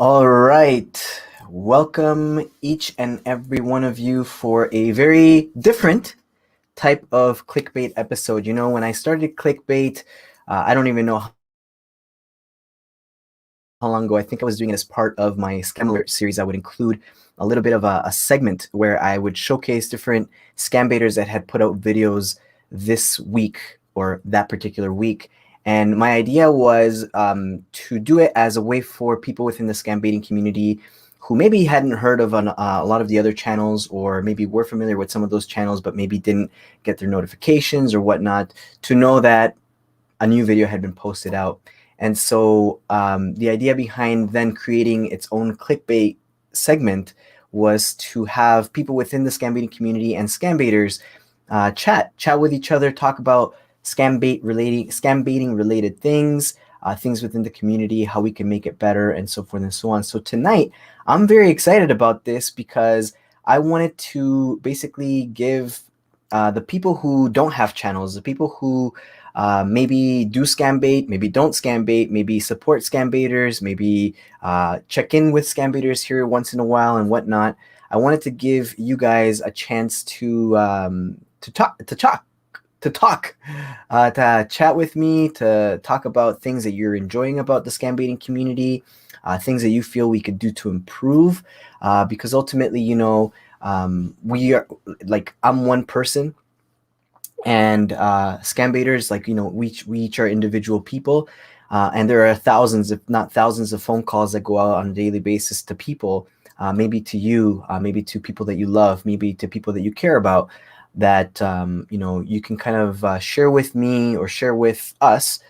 All right. Welcome each and every one of you for a very different type of clickbait episode. When I started clickbait, I don't even know how long ago. I think I was doing it as part of my scam alert series. I would include a little bit of a segment where I would showcase different scam baiters that had put out videos this week or that particular week. And my idea was to do it as a way for people within the scam baiting community who maybe hadn't heard of a lot of the other channels, or maybe were familiar with some of those channels but maybe didn't get their notifications or whatnot, to know that a new video had been posted out. And so the idea behind then creating its own clickbait segment was to have people within the scam baiting community and scam baiters chat with each other, talk about scam baiting related things, things within the community, how we can make it better, and so forth and so on. So tonight, I'm very excited about this because I wanted to basically give the people who don't have channels, the people who maybe do scam bait, maybe don't scam bait, maybe support scam baiters, maybe check in with scam baiters here once in a while and whatnot. I wanted to give you guys a chance to chat with me, to talk about things that you're enjoying about the scam baiting community, things that you feel we could do to improve, because ultimately, we are, like, I'm one person, and scam baiters, like, we each are individual people, and there are thousands, if not thousands, of phone calls that go out on a daily basis to people, maybe to you, maybe to people that you love, maybe to people that you care about, that you can kind of share with me or share with us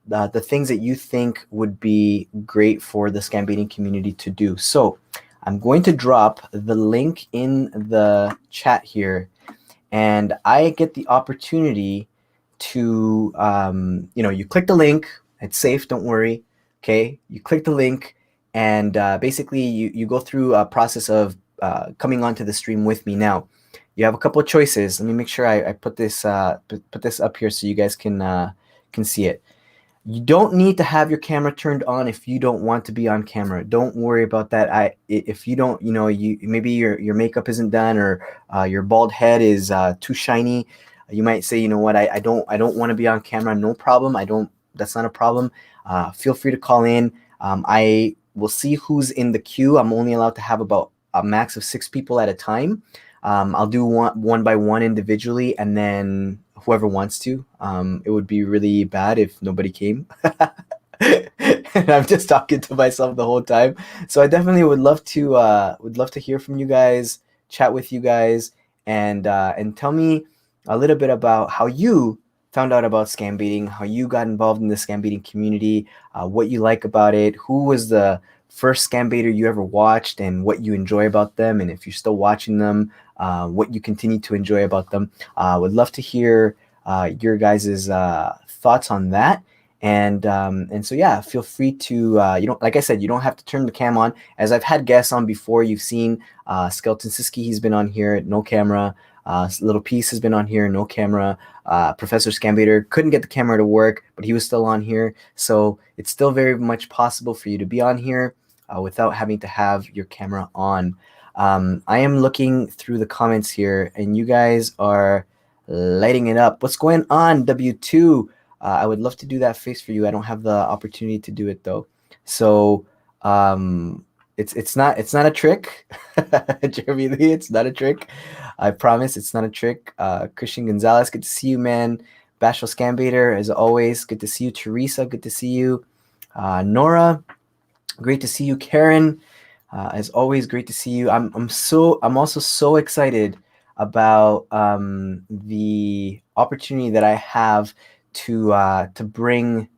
the things that you think would be great for the scam baiting community to do. So I'm going to drop the link in the chat here, and I get the opportunity to, you click the link. It's safe, don't worry. Okay, you click the link, and basically you go through a process of coming onto the stream with me. Now, you have a couple of choices. Let me make sure I put this up here so you guys can see it. You don't need to have your camera turned on if you don't want to be on camera. Don't worry about that. If you don't, you maybe your makeup isn't done, or your bald head is too shiny. You might say, you know what, I don't want to be on camera. No problem. That's not a problem. Feel free to call in. I will see who's in the queue. I'm only allowed to have about a max of 6 people at a time. I'll do one by one individually, and then whoever wants to. It would be really bad if nobody came. And I'm just talking to myself the whole time. So I definitely would love to hear from you guys, chat with you guys, and tell me a little bit about how you found out about scam baiting, how you got involved in the scam baiting community, what you like about it, who was the first scam baiter you ever watched, and what you enjoy about them, and if you're still watching them, what you continue to enjoy about them. Would love to hear your guys' thoughts on that. And so, yeah, feel free to, like I said, you don't have to turn the cam on. As I've had guests on before, you've seen Skeleton Siski, he's been on here, no camera. Little Piece has been on here, no camera. Professor Scambaiter couldn't get the camera to work, but he was still on here. So it's still very much possible for you to be on here without having to have your camera on. I am looking through the comments here, and you guys are lighting it up. What's going on, W2? I would love to do that face for you. I don't have the opportunity to do it though. So it's not a trick. Jeremy Lee, it's not a trick. I promise it's not a trick. Christian Gonzalez, good to see you, man. Bashful Scambaiter, as always, good to see you. Teresa, good to see you. Nora, great to see you. Karen, as always, great to see you. I'm also so excited about the opportunity that I have to bring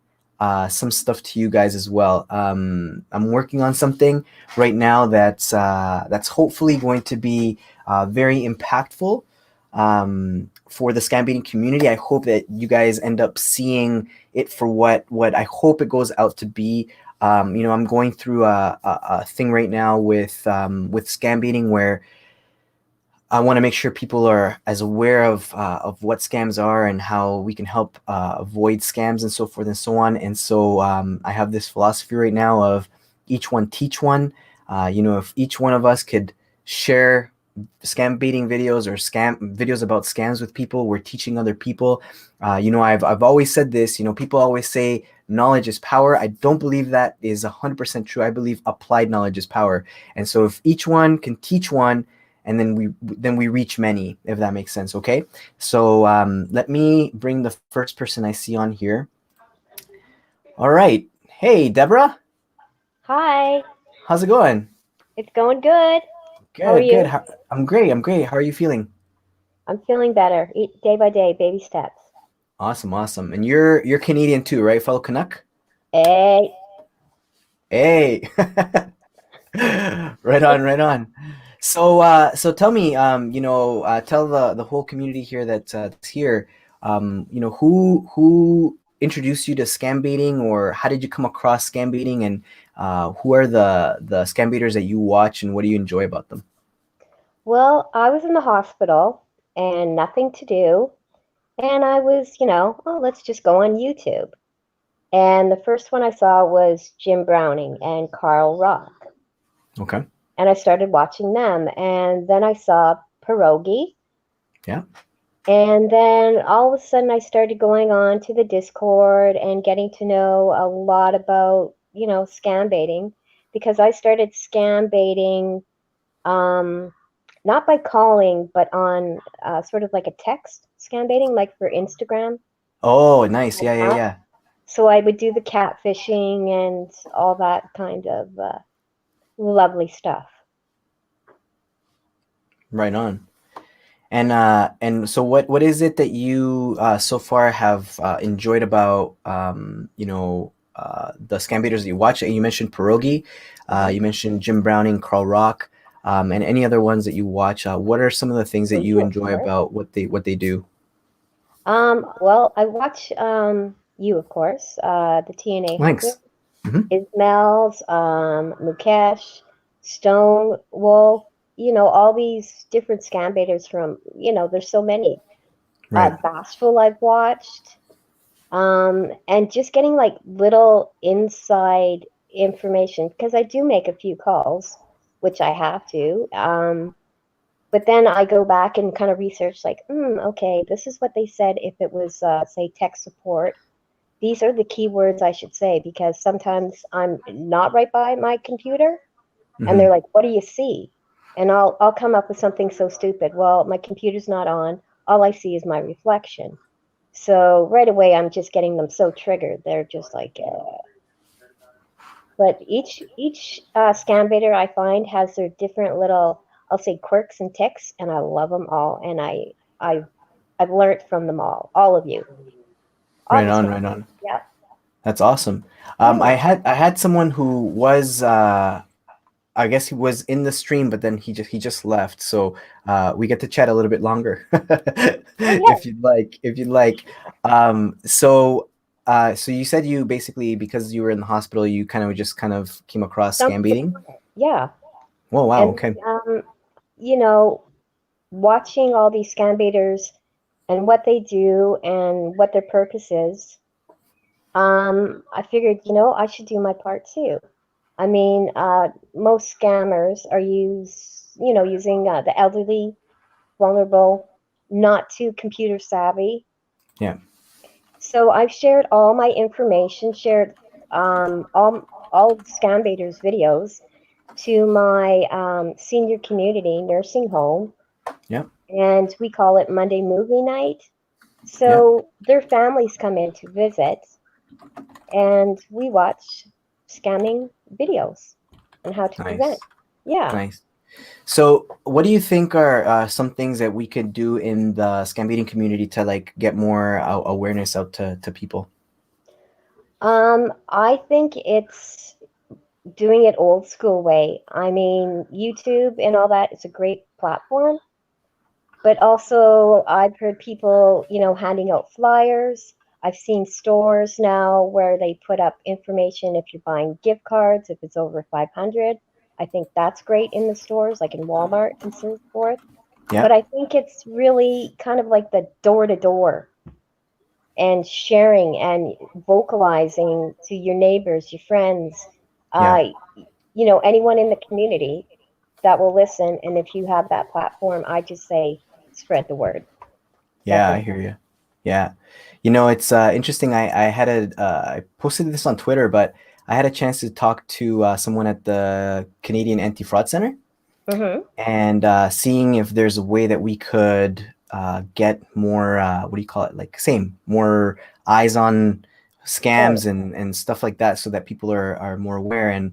some stuff to you guys as well. I'm working on something right now that's hopefully going to be very impactful for the scam baiting community. I hope that you guys end up seeing it for what I hope it goes out to be. I'm going through a thing right now with scam baiting, where I want to make sure people are as aware of what scams are and how we can help avoid scams and so forth and so on. And so I have this philosophy right now of, each one teach one. If each one of us could share scam baiting videos or scam videos about scams with people, we're teaching other people. I've always said this. People always say knowledge is power. I don't believe that is 100% true. I believe applied knowledge is power. And so if each one can teach one, and then we reach many, if that makes sense. Okay, so let me bring the first person I see on here. All right. Hey, Deborah. Hi, How's it going? it's going good. How are Good, good. you? I'm great. I'm great. How are you feeling? I'm feeling better. Eat day by day, baby steps. Awesome, awesome. And you're Canadian too, right, fellow Canuck? Hey, Hey. Right on, right on. So tell me, tell the whole community here that's here, who introduced you to scam baiting, or how did you come across scam baiting, and who are the scam baiters that you watch, and what do you enjoy about them? well, I was in the hospital and nothing to do. And I was, oh, let's just go on YouTube. And the first one I saw was Jim Browning and Carl Rock. Okay. And I started watching them. And then I saw Pierogi. Yeah. And then all of a sudden, I started going on to the Discord and getting to know a lot about, scam baiting because I started scam baiting not by calling, but on sort of like a text scam baiting, like for Instagram. Oh, nice. Like Yeah, yeah, that. yeah. So I would do the catfishing and all that kind of lovely stuff. Right on. And so what is it that you so far have enjoyed about the scam baiters that you watch? You mentioned Pierogi, Mhm. you mentioned Jim Browning, Carl Rock, and any other ones that you watch. What are some of the things that you You, of enjoy course. about what they do? Well, I watch you, of course, the TNA Hunter, Thanks. Hmm. Ismail's, Mukesh, Stone Wolf, all these different scam baiters from, there's so many. Right. Bashful I've watched, and just getting like little inside information because I do make a few calls, which I have to. But then I go back and kind of research, like, okay, this is what they said if it was, say, tech support. These are the keywords I should say because sometimes I'm not right by my computer and they're Hmm. like, "What do you see?" And I'll come up with something so stupid. Well, my computer's not on. All I see is my reflection. So right away, I'm just getting them so triggered. They're just like, but each scam baiter I find has their different little, I'll say, quirks and ticks, and I love them all. And I've I've learned from them all of you, all Right the on, scam. right on. Yeah, That's awesome. I yeah. had someone who was I guess he was in the stream, but then he just left. So we get to chat a little bit longer, Oh yeah. if you'd like. If you'd like. So you said you basically, because you were in the hospital, you kind of came across scam Something. beating. Yeah, Oh wow. and Okay. you know, watching all these scam baiters and what they do and what their purpose is, I figured, I should do my part too. I mean, most scammers are using the elderly, vulnerable, not too computer savvy. Yeah. So I've shared all my information, shared all of Scam Baiters videos to my senior community nursing home, Yeah. and we call it Monday Movie Night. Yeah. So their families come in to visit, and we watch scamming videos and how to prevent. Nice. Yeah. Nice. So, what do you think are some things that we could do in the scam beating community to like get more awareness out to people? I think it's doing it old school way. I mean, YouTube and all that is a great platform, but also I've heard people, handing out flyers. I've seen stores now where they put up information if you're buying gift cards, if it's over 500. I think that's great in the stores, like in Walmart and so forth. Yeah. But I think it's really kind of like the door to door and sharing and vocalizing to your neighbors, your friends. Yeah. You know, anyone in the community that will listen, and if you have that platform, I just say spread the word. Yeah, I Definitely. hear you. Yeah. You know, it's interesting. I had I posted this on Twitter, but I had a chance to talk to someone at the Canadian Anti-Fraud Center Mm-hmm. and seeing if there's a way that we could get more, what do you call it? Like, same, more eyes on Right. scams and stuff like that so that people are more aware. And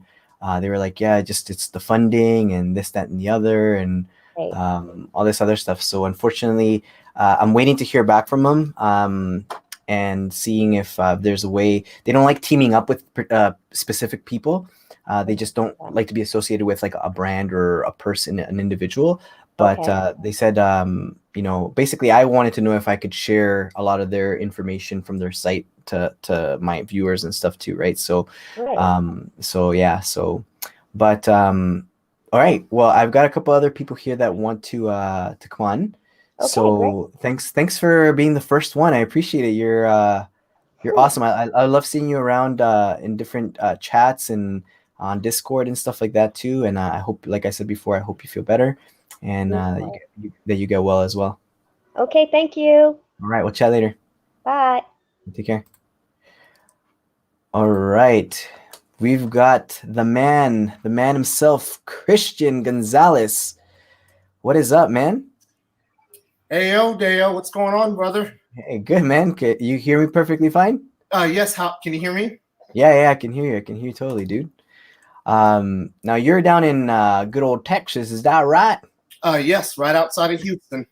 they were like, yeah, just it's the funding and this, that, and the other, and Right. all this other stuff. So unfortunately, I'm waiting to hear back from them and seeing if there's a way. They don't like teaming up with specific people. They just don't like to be associated with like a brand or a person, an individual. But Okay. they said, you know, basically, I wanted to know if I could share a lot of their information from their site to my viewers and stuff too, right? So, Right. so yeah, so, but all right. Well, I've got a couple other people here that want to come on. Okay. Great. So thanks for being the first one. I appreciate it. You're Cool. awesome. I love seeing you around in different chats and on Discord and stuff like that too. And I hope, like I said before, I hope you feel better and that you get well as well. Okay. Thank you. All right, we'll chat later. Bye. Take care. All right, we've got the man himself, Christian Gonzalez. What is up, man? Hey, yo, Dale, what's going on, brother? Hey, good man. Can you hear me perfectly fine? Yes, how can you hear me? Yeah, I can hear you. I can hear you totally, dude. Now you're down in good old Texas, is that right? Yes, right outside of Houston.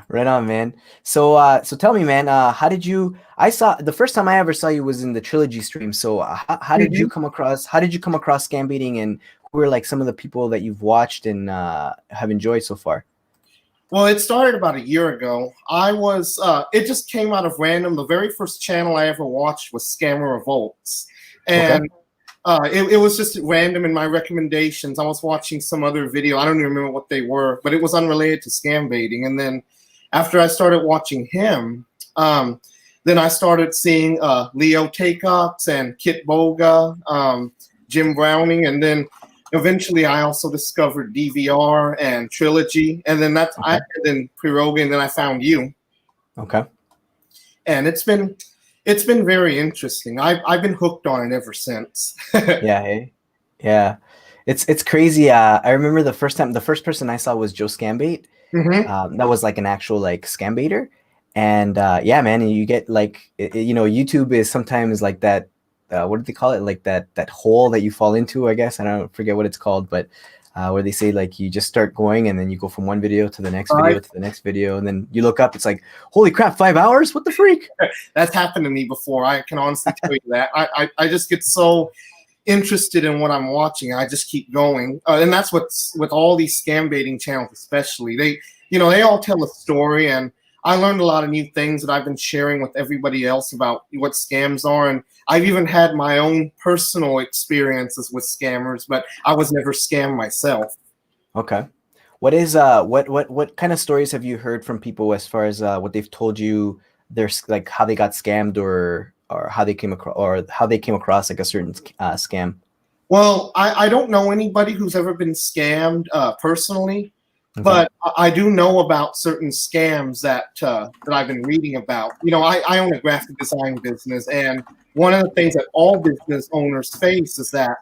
Right on, man. So so tell me, man, how did you I saw the first time I ever saw you was in the trilogy stream. So how did you Mhm. come across scam baiting, and who are like some of the people that you've watched and have enjoyed so far? Well, it started about a year ago. It just came out of random. The very first channel I ever watched was Scammer Revolts. Okay. And it was just random in my recommendations. I was watching some other video. I don't even remember what they were, but it was unrelated to scam baiting. And then after I started watching him, then I started seeing Leo Takeox and Kit Boga, Jim Browning, and then eventually I also discovered DVR and Trilogy, and then Okay. then Piroga, and then I found you, Okay. and it's been very interesting. I've been hooked on it ever since. Yeah, hey. Yeah. It's crazy. I remember the first person I saw was Joe Scambait. Hmm. That was like an actual like scam baiter. And yeah, man, and you get like you know, YouTube is sometimes like that what do they call it? Like that hole that you fall into, I guess. I don't forget what it's called, but where they say like you just start going and then you go from one video to the next Right. video to the next video, and then you look up, it's like, holy crap, 5 hours? What the freak? That's happened to me before. I can honestly tell you that. I just get so interested in what I'm watching. I just keep going, and that's what's with all these scam baiting channels, especially. They all tell a story, and I learned a lot of new things that I've been sharing with everybody else about what scams are. And I've even had my own personal experiences with scammers, but I was never scammed myself. Okay. What is what kind of stories have you heard from people as far as what they've told you their like how they got scammed or how they came across like a certain scam? Well, I don't know anybody who's ever been scammed personally, Okay. but I do know about certain scams that I've been reading about. I own a graphic design business, and one of the things that all business owners face is that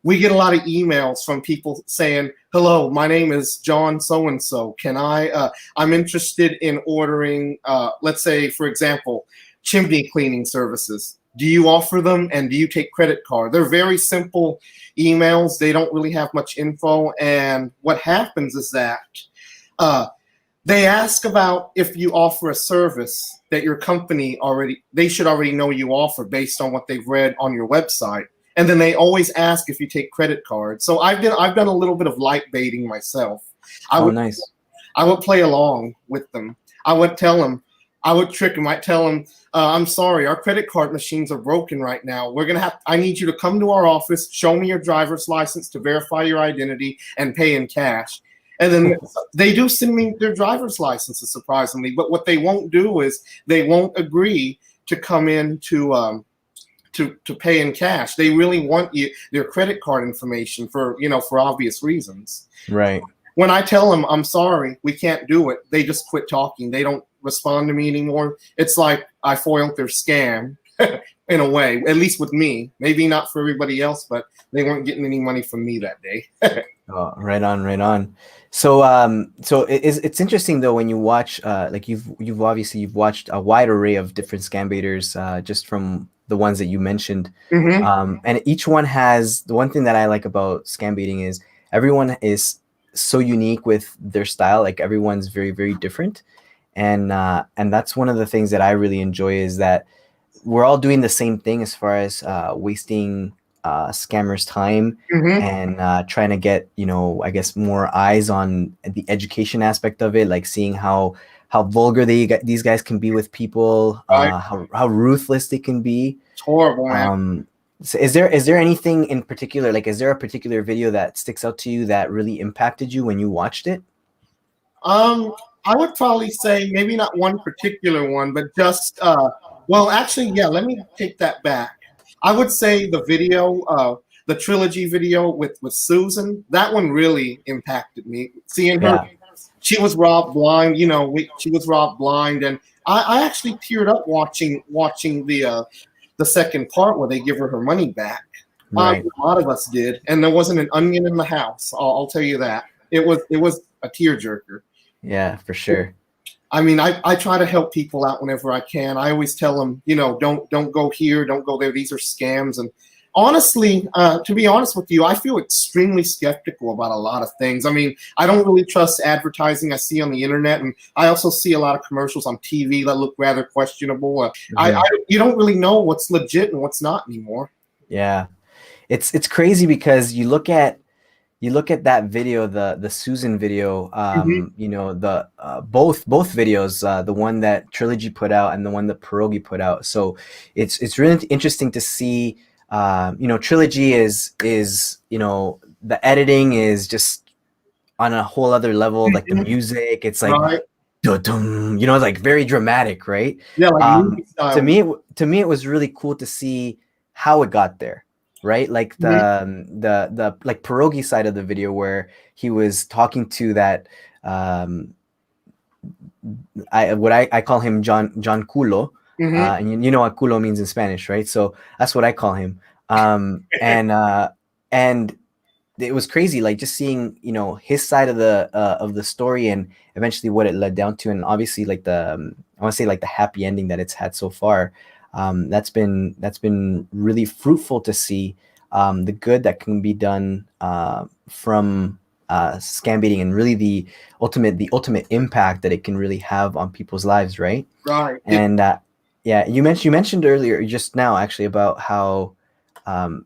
we get a lot of emails from people saying, "Hello, my name is John so and so. Can I'm interested in ordering, let's say, for example, chimney cleaning services. Do you offer them, and do you take credit card?" They're very simple emails. They don't really have much info, and what happens is that uh, they ask about if you offer a service that your company they should already know you offer based on what they've read on your website. And then they always ask if you take credit cards. So I've done a little bit of light baiting myself. I Oh, would nice. I would play along with them. I would tell them, I would trick them. I'd tell them, "I'm sorry, our credit card machines are broken right now. I need you to come to our office, show me your driver's license to verify your identity, and pay in cash." And then they do send me their driver's licenses, surprisingly. But what they won't do is they won't agree to come in to pay in cash. They really want their credit card information for, for obvious reasons. Right. When I tell them I'm sorry, we can't do it, they just quit talking. They don't respond to me anymore. It's like I foiled their scam in a way, at least with me. Maybe not for everybody else, but they weren't getting any money from me that day. Oh, right on, right on. So, so it's interesting though when you watch, like you've obviously you've watched a wide array of different scam baiters, just from the ones that you mentioned, and each one has the one thing that I like about scam baiting is everyone is so unique with their style. Like everyone's very, very different, and that's one of the things that I really enjoy is that we're all doing the same thing as far as wasting scammers' time and trying to get, I guess more eyes on the education aspect of it, like seeing how vulgar these guys can be with people, how ruthless they can be. It's horrible, man. So is there anything in particular, like is there a particular video that sticks out to you that really impacted you when you watched it? I would probably say maybe not one particular one, but just well, actually, yeah, let me take that back. I would say the video, the trilogy video with Susan, that one really impacted me. Seeing her, she was robbed blind, she was robbed blind, and I actually teared up watching the second part where they give her money back. Right. A lot of us did, and there wasn't an onion in the house. I'll tell you that. It was a tearjerker. Yeah, for sure. I mean, I try to help people out whenever I can. I always tell them, don't go here, don't go there. These are scams. And honestly, to be honest with you, I feel extremely skeptical about a lot of things. I mean, I don't really trust advertising I see on the internet, and I also see a lot of commercials on TV that look rather questionable. You don't really know what's legit and what's not anymore. Yeah, it's crazy because you look at that video, the Susan video, the both videos, the one that Trilogy put out and the one that Pierogi put out. So it's really interesting to see. Trilogy is the editing is just on a whole other level. Like the music, it's like like very dramatic, right? Yeah, like movie style. To me, it was really cool to see how it got there. Right, like the like Pierogi side of the video where he was talking to that I call him John Culo, and you know what culo means in Spanish, right? So that's what I call him. And it was crazy, like just seeing his side of the story and eventually what it led down to, and obviously like I want to say like the happy ending that it's had so far. That's been really fruitful to see the good that can be done from scam baiting, and really the ultimate impact that it can really have on people's lives, right? Right. And you mentioned earlier just now actually about how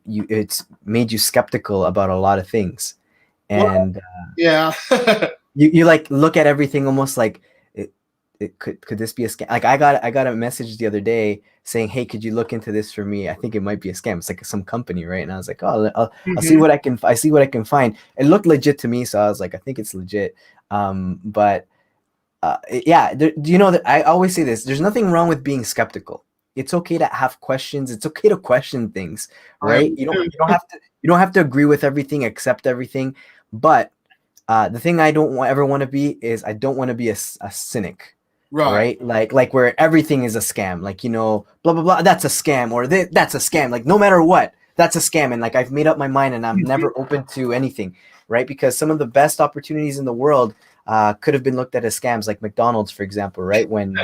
it's made you skeptical about a lot of things, and you like look at everything almost like could this be a scam? Like I got a message the other day saying, hey, could you look into this for me? I think it might be a scam. It's like some company, right? And I was like, oh, I'll see what I can find. It looked legit to me, so I was like, I think it's legit. But do you know that I always say this? There's nothing wrong with being skeptical. It's okay to have questions. It's okay to question things, right? You don't have to agree with everything, accept everything. But the thing I don't ever want to be is I don't want to be a cynic. Right. Like where everything is a scam, like, blah, blah, blah. That's a scam, or that's a scam. Like no matter what, that's a scam. And like, I've made up my mind and I'm never open to anything. Right. Because some of the best opportunities in the world could have been looked at as scams, like McDonald's, for example, right? When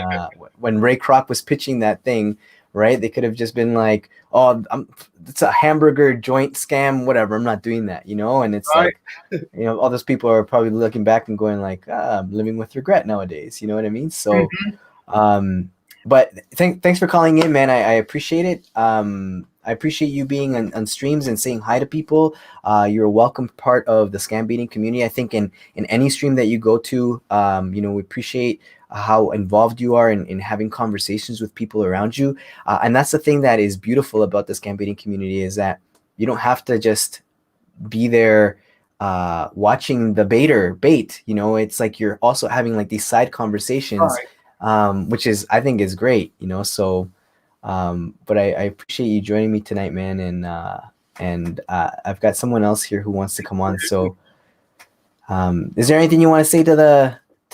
Ray Kroc was pitching that thing, right? They could have just been like, oh, it's a hamburger joint scam, whatever. I'm not doing that, And it's like, all those people are probably looking back and going like, I'm living with regret nowadays. You know what I mean? So, but thanks for calling in, man. I appreciate it. I appreciate you being on streams and saying hi to people. You're a welcome part of the scam baiting community. I think in any stream that you go to, we appreciate how involved you are in having conversations with people around you. And that's the thing that is beautiful about the scam baiting community, is that you don't have to just be there watching the bait. It's like you're also having like these side conversations, which I think is great. So But I appreciate you joining me tonight, man. And I've got someone else here who wants to come on. So, is there anything you want to say to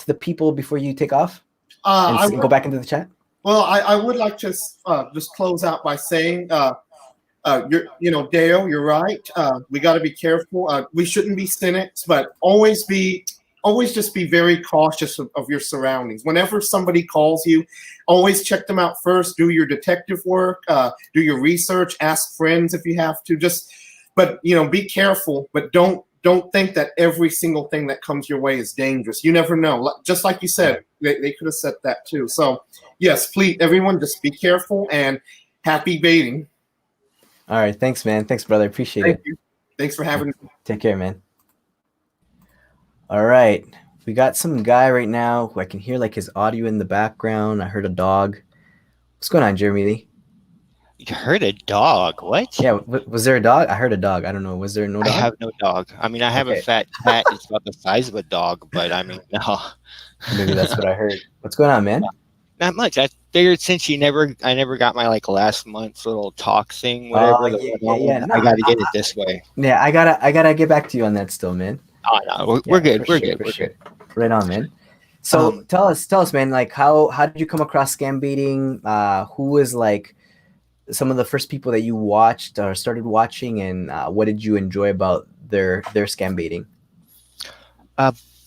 the people before you take off and go back into the chat? Well, I would like to just close out by saying, Dale, you're right. We got to be careful. We shouldn't be cynics, but always just be very cautious of your surroundings. Whenever somebody calls you, always check them out first. Do your detective work. Do your research. Ask friends if you have to. But be careful. But don't think that every single thing that comes your way is dangerous. You never know. Just like you said, they could have said that too. So yes, please, everyone, just be careful and happy baiting. All right. Thanks, man. Thanks, brother. Appreciate it. Thank you. Thanks for having me. Take care, man. All right. We got some guy right now who I can hear like his audio in the background. I heard a dog. What's going on, Jeremy Lee? You heard a dog? What? Yeah. Was there a dog? I heard a dog. I don't know. Was there no dog? I have no dog. I mean, I have a fat cat. It's about the size of a dog, but I mean, no. Maybe that's what I heard. What's going on, man? Not much. I figured since I never got my like last month's little talk thing, whatever. I gotta get it this way. Yeah, I gotta get back to you on that still, man. Oh no, we're good. We're good. Right on, man. So tell us, man. Like, how did you come across scam baiting? Who was like some of the first people that you watched or started watching, and what did you enjoy about their scam baiting?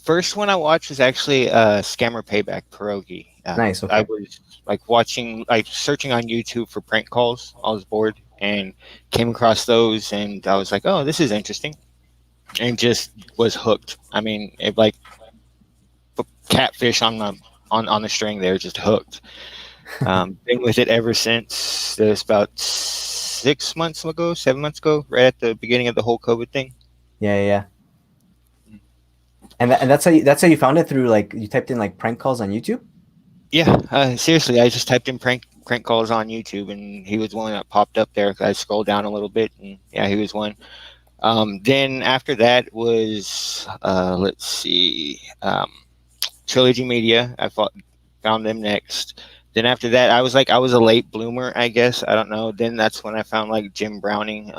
First one I watched was actually Scammer Payback Pierogi. Nice. Okay. I was searching on YouTube for prank calls. I was bored and came across those, and I was like, "Oh, this is interesting," and just was hooked. I mean, it like catfish on the string there, just hooked. Been with it ever since. There's about 7 months ago, right at the beginning of the whole COVID thing. Yeah. And that's how you found it, through like you typed in like prank calls on YouTube? Yeah, seriously, I just typed in prank calls on YouTube, and he was one that popped up there. I scrolled down a little bit, and yeah, he was one. Then after that was Trilogy Media. I found them next. Then after that, I was a late bloomer, I guess. I don't know. Then that's when I found like Jim Browning,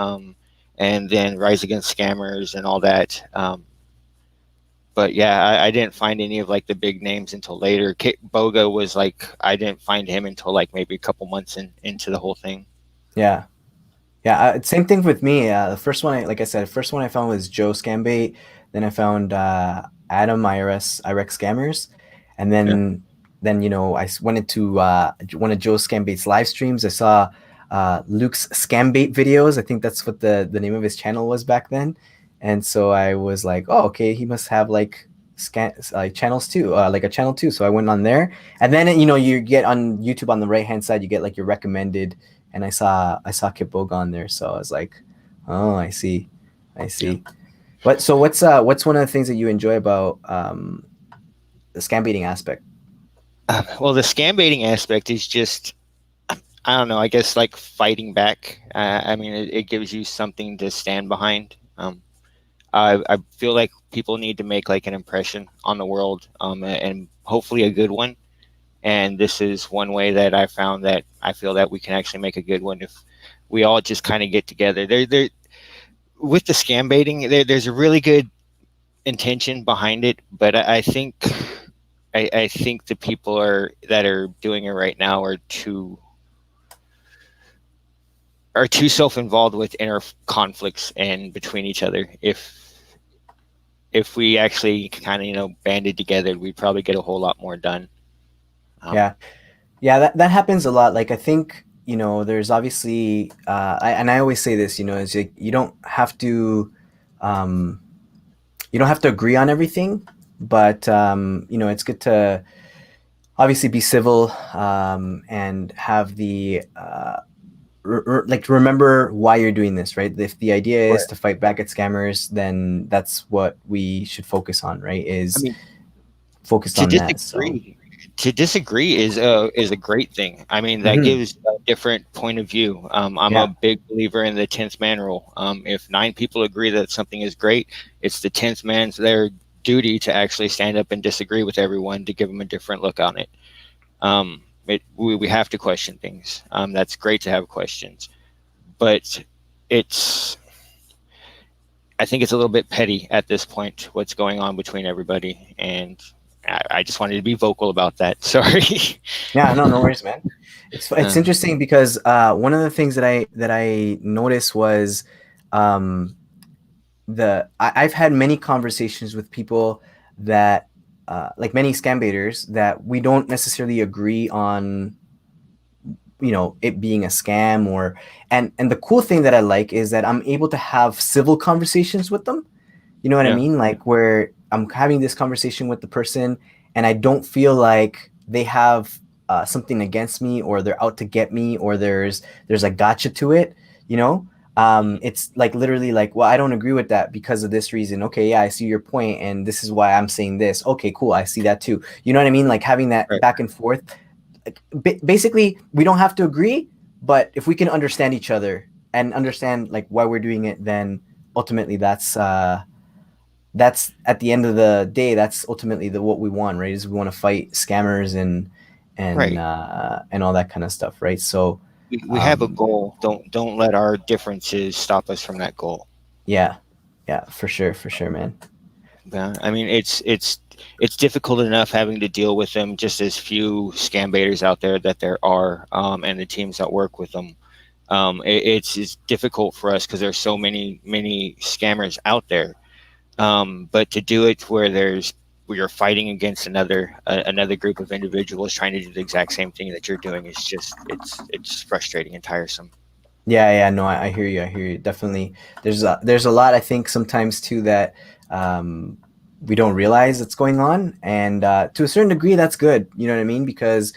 and then Rise Against Scammers and all that. But yeah, I didn't find any of like the big names until later. Kit Boga was like, I didn't find him until like maybe a couple months into the whole thing. Yeah. Same thing with me. The first one, first one I found was Joe Scambait. Then I found Adam IRX Scammers, and then I went into one of Joe Scambait's live streams. I saw Luke's Scambait videos. I think that's what the name of his channel was back then. And so I was like, oh, okay, he must have like channels too, like a channel too. So I went on there, and then you get on YouTube on the right hand side, you get like your recommended, and I saw Kip Boga on there. So I was like, oh, I see. Yeah. What's one of the things that you enjoy about the scam baiting aspect? Well, the scam baiting aspect is just, I don't know, I guess like fighting back. I mean, it gives you something to stand behind. I feel like people need to make like an impression on the world, and hopefully a good one. And this is one way that I found that I feel that we can actually make a good one if we all just kind of get together. There, with the scam baiting, there's a really good intention behind it, but I think the people that are doing it right now are too self-involved with inner conflicts and between each other. If we actually kind of banded together, we'd probably get a whole lot more done. Yeah, that happens a lot. Like, I think there's obviously I always say this, is like, you don't have to agree on everything, but it's good to obviously be civil, and have the remember why you're doing this, right? If the idea is to fight back at scammers, then that's what we should focus on, right? Focused on that. To disagree is a great thing. I mean, that gives a different point of view. I'm a big believer in the 10th man rule. If 9 people agree that something is great, it's the 10th man's their duty to actually stand up and disagree with everyone to give them a different look on it. we have to question things. That's great to have questions, but I think it's a little bit petty at this point, what's going on between everybody. And I just wanted to be vocal about that. Sorry. Yeah, no worries, man. It's interesting because one of the things that I noticed was I've had many conversations with people that like many scam baiters that we don't necessarily agree on, you know, it being a scam or and the cool thing that I like is that I'm able to have civil conversations with them. You know what I Yeah. mean? Like where I'm having this conversation with the person and I don't feel like they have something against me or they're out to get me or there's a gotcha to it, you know? It's like literally like, well, I don't agree with that because of this reason. Okay, yeah, I see your point and this is why I'm saying this. Okay, cool. I see that too. You know what I mean? Like having that Right. back and forth. Like, basically, we don't have to agree, but if we can understand each other and understand like why we're doing it, then ultimately that's at the end of the day, that's ultimately what we want, right? Is we want to fight scammers Right. and all that kind of stuff, right? So We have a goal. Don't let our differences stop us from that goal. yeah, for sure, man. Yeah, I mean, it's difficult enough having to deal with them, just as few scam baiters out there that there are, and the teams that work with them. It's difficult for us because there's so many scammers out there. But to do it where you're fighting against another group of individuals trying to do the exact same thing that you're doing is just it's frustrating and tiresome. Yeah, no, I hear you. Definitely, there's a lot I think sometimes too that we don't realize that's going on, and to a certain degree, that's good. You know what I mean? Because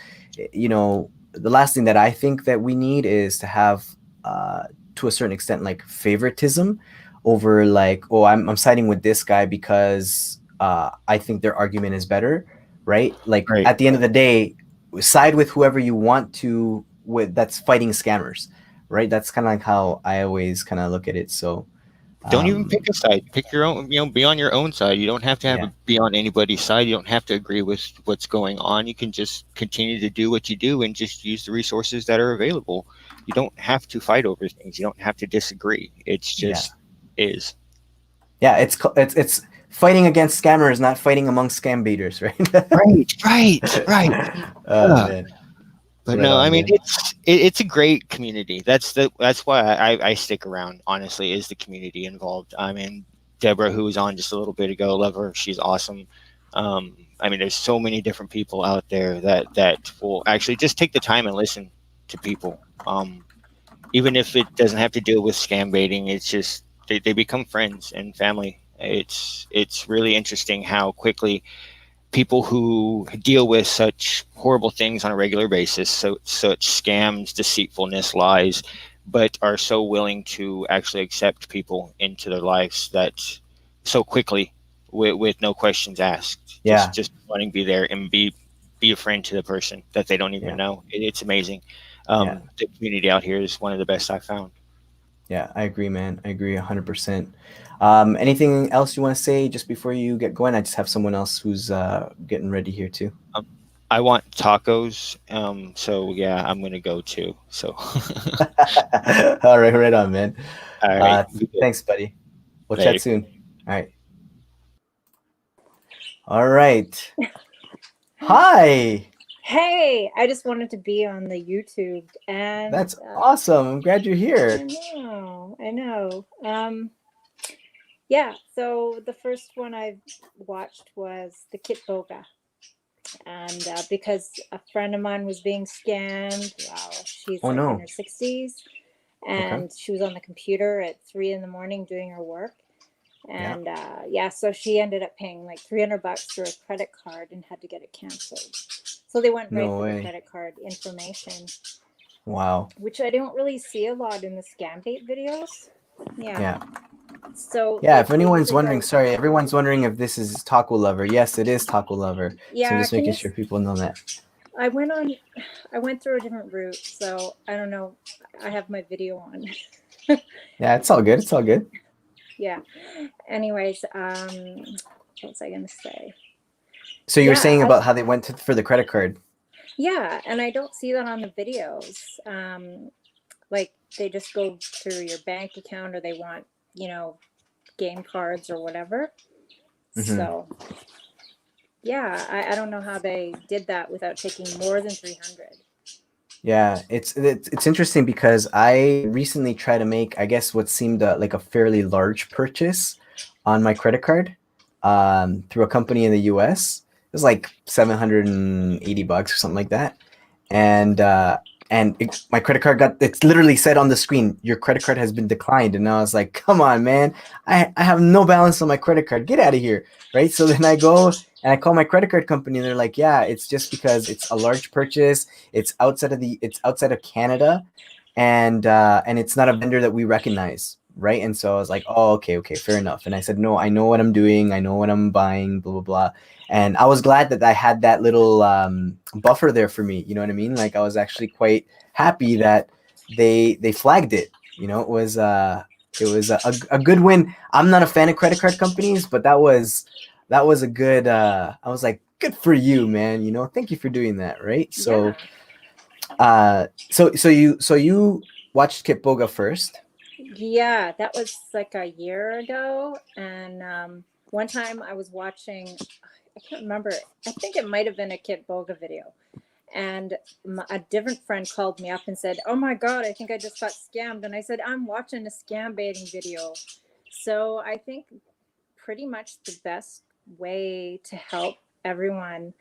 you know, the last thing that I think that we need is to have, to a certain extent, like favoritism over like, oh, I'm siding with this guy because I think their argument is better, right? Like Right. at the end of the day, side with whoever you want to with that's fighting scammers, right? That's kind of like how I always kind of look at it. So Don't even pick a side. Pick your own. Be on your own side. You don't have to be on anybody's side. You don't have to agree with what's going on. You can just continue to do what you do and just use the resources that are available. You don't have to fight over things. You don't have to disagree. It's just is. Yeah, it's fighting against scammers, not fighting among scam baiters, right? Right. Oh man. But Right no, on, I mean man. it's a great community. That's why I stick around. Honestly, is the community involved. I mean, Deborah, who was on just a little bit ago, love her. She's awesome. I mean, there's so many different people out there that will actually just take the time and listen to people. Even if it doesn't have to deal with scam baiting, it's just they become friends and family. It's really interesting how quickly people who deal with such horrible things on a regular basis, such scams, deceitfulness, lies, but are so willing to actually accept people into their lives that so quickly with no questions asked, Yeah. just wanting to be there and be a friend to the person that they don't even know. It's amazing. The community out here is one of the best I've found. Yeah, I agree, man. I agree 100%. Anything else you want to say just before you get going? I just have someone else who's getting ready here too. I want tacos. So yeah, I'm gonna go too. So. All right on, man. All right. Thanks, buddy. We'll Later. chat soon. All right. All right. Hi. Hey, I just wanted to be on the YouTube, and That's awesome. I'm glad you're here. I know. Yeah, so the first one I watched was the Kit Boga. And because a friend of mine was being scammed, she's in her 60s, and she was on the computer at 3 a.m. doing her work. And so she ended up paying like $300 for a credit card and had to get it canceled. So they went right for the credit card information. Wow. Which I don't really see a lot in the scam bait videos. Yeah. So if anyone's wondering, sorry, everyone's wondering if this is Taco Lover. Yes, it is Taco Lover. Yeah. So I'm just making sure people know that. I went through a different route, so I don't know. I have my video on. Yeah, it's all good. It's all good. Yeah. Anyways, what was I gonna say? So you were saying about how they went for the credit card. Yeah, and I don't see that on the videos. Like they just go through your bank account, or they want, game cards or whatever. Mm-hmm. So yeah, I don't know how they did that without taking more than 300. Yeah, it's interesting because I recently tried to make, I guess, what seemed like a fairly large purchase on my credit card through a company in the US. It was like $780 or something like that. And my credit card it's literally said on the screen, your credit card has been declined. And I was like, come on, man, I have no balance on my credit card. Get out of here, right? So then I go and I call my credit card company, and they're like, yeah, it's just because it's a large purchase. It's outside of Canada, and it's not a vendor that we recognize, right? And so I was like, oh, okay, fair enough. And I said, no, I know what I'm doing. I know what I'm buying, blah, blah, blah. And I was glad that I had that little buffer there for me. You know what I mean? Like I was actually quite happy that they flagged it. It was a good win. I'm not a fan of credit card companies, but that was a good. I was like, good for you, man. Thank you for doing that, right? So, so you watched Kitboga first. Yeah, that was like a year ago. And one time I was watching, I can't remember, I think it might have been a Kit Boga video. And a different friend called me up and said, oh my God, I think I just got scammed. And I said, I'm watching a scam baiting video. So I think pretty much the best way to help everyone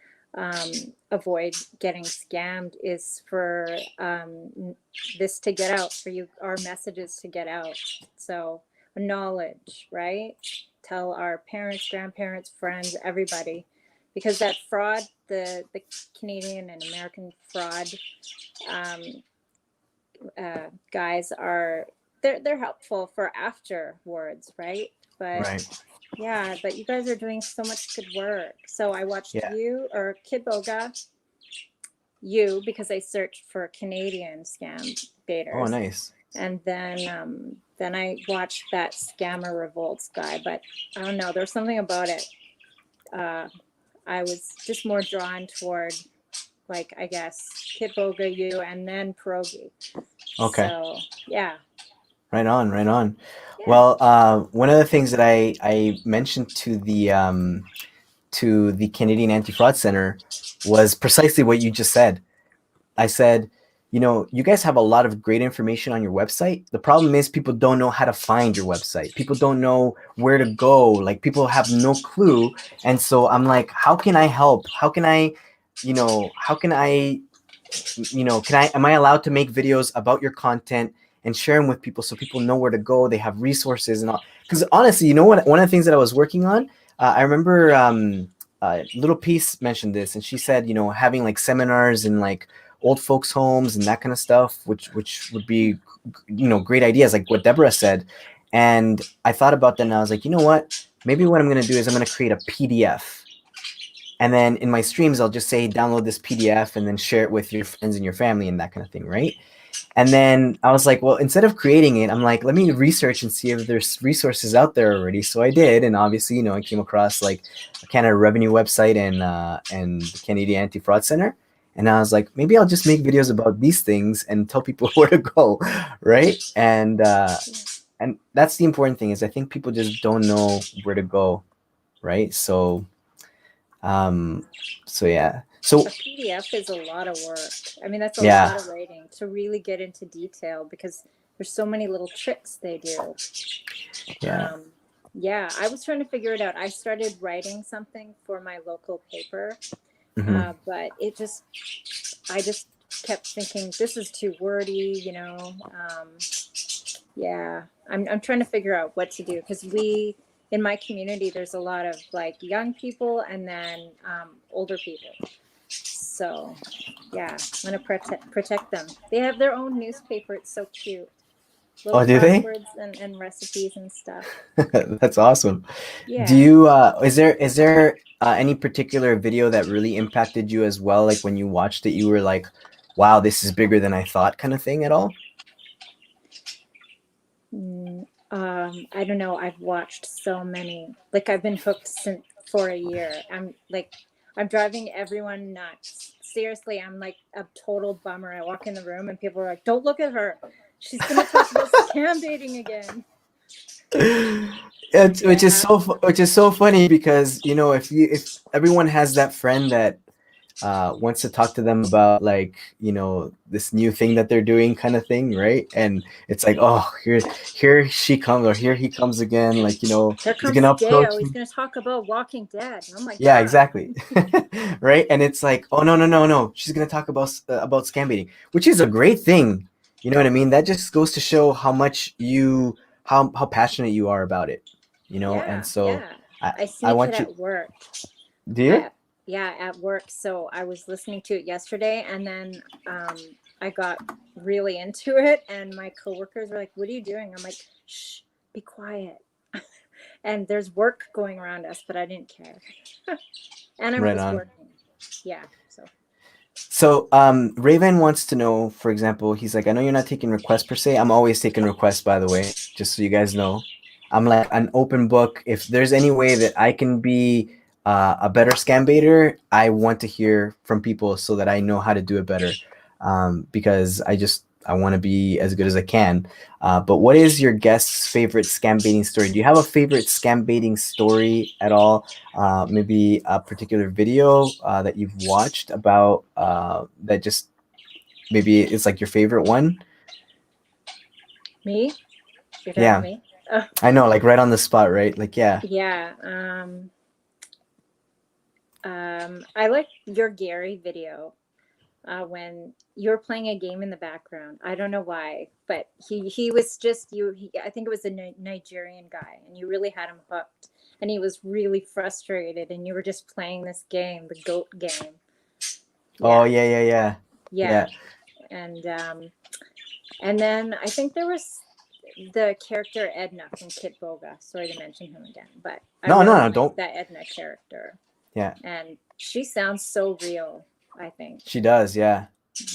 avoid getting scammed is for this to get out, for you, our messages to get out. So knowledge, right? Tell our parents, grandparents, friends, everybody, because that fraud, the Canadian and American fraud guys are, they're helpful for afterwards, right? But Right. yeah, but you guys are doing so much good work. So I watched Yeah. you, or Kitboga, because I searched for Canadian scam baiters. Oh, nice. And then I watched that Scammer Revolts guy, but I don't know, there's something about it. I was just more drawn toward, like, I guess, Kitboga, you, and then Pierogi. Okay. So yeah. Right on. Yeah. Well, one of the things that I mentioned to the Canadian Anti-Fraud Center was precisely what you just said. I said, you guys have a lot of great information on your website. The problem is people don't know how to find your website. People don't know where to go. Like people have no clue. And so I'm like, how can I help? How can I am I allowed to make videos about your content and share them with people so people know where to go? They have resources and all. Because honestly, what? One of the things that I was working on, I remember Little Peace mentioned this, and she said, having like seminars in like old folks' homes and that kind of stuff, which would be, great ideas, like what Deborah said. And I thought about that, and I was like, you know what? Maybe what I'm going to do is I'm going to create a PDF. And then in my streams, I'll just say, download this PDF and then share it with your friends and your family and that kind of thing, right? And then I was like, well, instead of creating it, I'm like, let me research and see if there's resources out there already. So I did, and obviously, I came across like a Canada Revenue website and the Canadian Anti-Fraud Center. And I was like, maybe I'll just make videos about these things and tell people where to go, right? And that's the important thing, is I think people just don't know where to go, right? So yeah. So a PDF is a lot of work. I mean, that's a yeah. lot of writing to really get into detail, because there's so many little tricks they do. Yeah. Yeah, I was trying to figure it out. I started writing something for my local paper, but I just kept thinking, this is too wordy, yeah, I'm trying to figure out what to do, because in my community, there's a lot of like young people and then older people. So yeah, I'm gonna protect them. They have their own newspaper. It's so cute. Little Do they? passwords and recipes and stuff. That's awesome. Yeah. Do you is there any particular video that really impacted you as well? Like when you watched it, you were like, wow, this is bigger than I thought, kind of thing at all? I don't know. I've watched so many. Like I've been hooked for a year. I'm like, I'm driving everyone nuts. Seriously, I'm like a total bummer. I walk in the room and people are like, "Don't look at her. She's gonna talk about scam baiting again." Which is so funny because if everyone has that friend that wants to talk to them about like this new thing that they're doing kind of thing, right? And it's like, oh, here she comes, or here he comes again, like Here he's comes gonna approach Dale. me. He's gonna talk about Walking Dead. Oh my Yeah, god. exactly. Right. And it's like, oh, no, she's gonna talk about scam baiting, which is a great thing. You know what I mean? That just goes to show how much how passionate you are about it, and so Yeah. I, I I sneak it want you. at work. Do you? Yeah, at work. So I was listening to it yesterday, and then I got really into it, and my coworkers were like, "What are you doing?" I'm like, "Shh, be quiet." And there's work going around us, but I didn't care. And I Right was on. working. Yeah. So Raven wants to know, for example, he's like, I know you're not taking requests per se. I'm always taking requests, by the way, just so you guys know. I'm like an open book. If there's any way that I can be a better scam baiter, I want to hear from people so that I know how to do it better. Because I want to be as good as I can. But what is your guest's favorite scam baiting story? Do you have a favorite scam baiting story at all? Maybe a particular video that you've watched about that just maybe it's like your favorite one? Me? You're talking Yeah, to me? Oh, I know, like right on the spot, right? Like, yeah. yeah. I like your Gary video when you're playing a game in the background. I don't know why, but he was just you. I think it was a Nigerian guy, and you really had him hooked. And he was really frustrated, and you were just playing this game, the goat game. Oh, yeah. Yeah. And then I think there was the character Edna from Kit Boga. Sorry to mention him again, but I No, really like don't. that Edna character. Yeah, And she sounds so real, I think. she does. Yeah.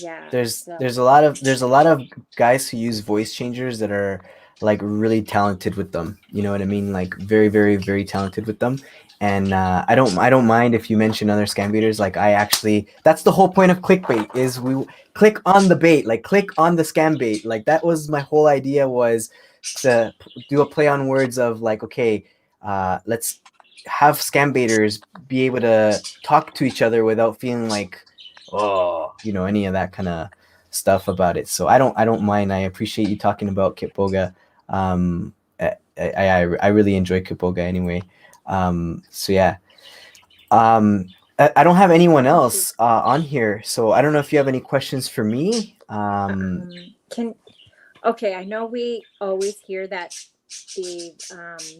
Yeah. There's a lot of guys who use voice changers that are like really talented with them. You know what I mean? Like very, very, very talented with them. And I don't mind if you mention other scam baiters. Like that's the whole point of clickbait is we click on the bait, like click on the scam bait. Like that was my whole idea, was to do a play on words of like, okay, let's have scam baiters be able to talk to each other without feeling like, oh, any of that kind of stuff about it. So I don't mind. I appreciate you talking about Kitboga. I really enjoy Kitboga anyway. So yeah. I don't have anyone else on here, so I don't know if you have any questions for me. Okay, I know we always hear that the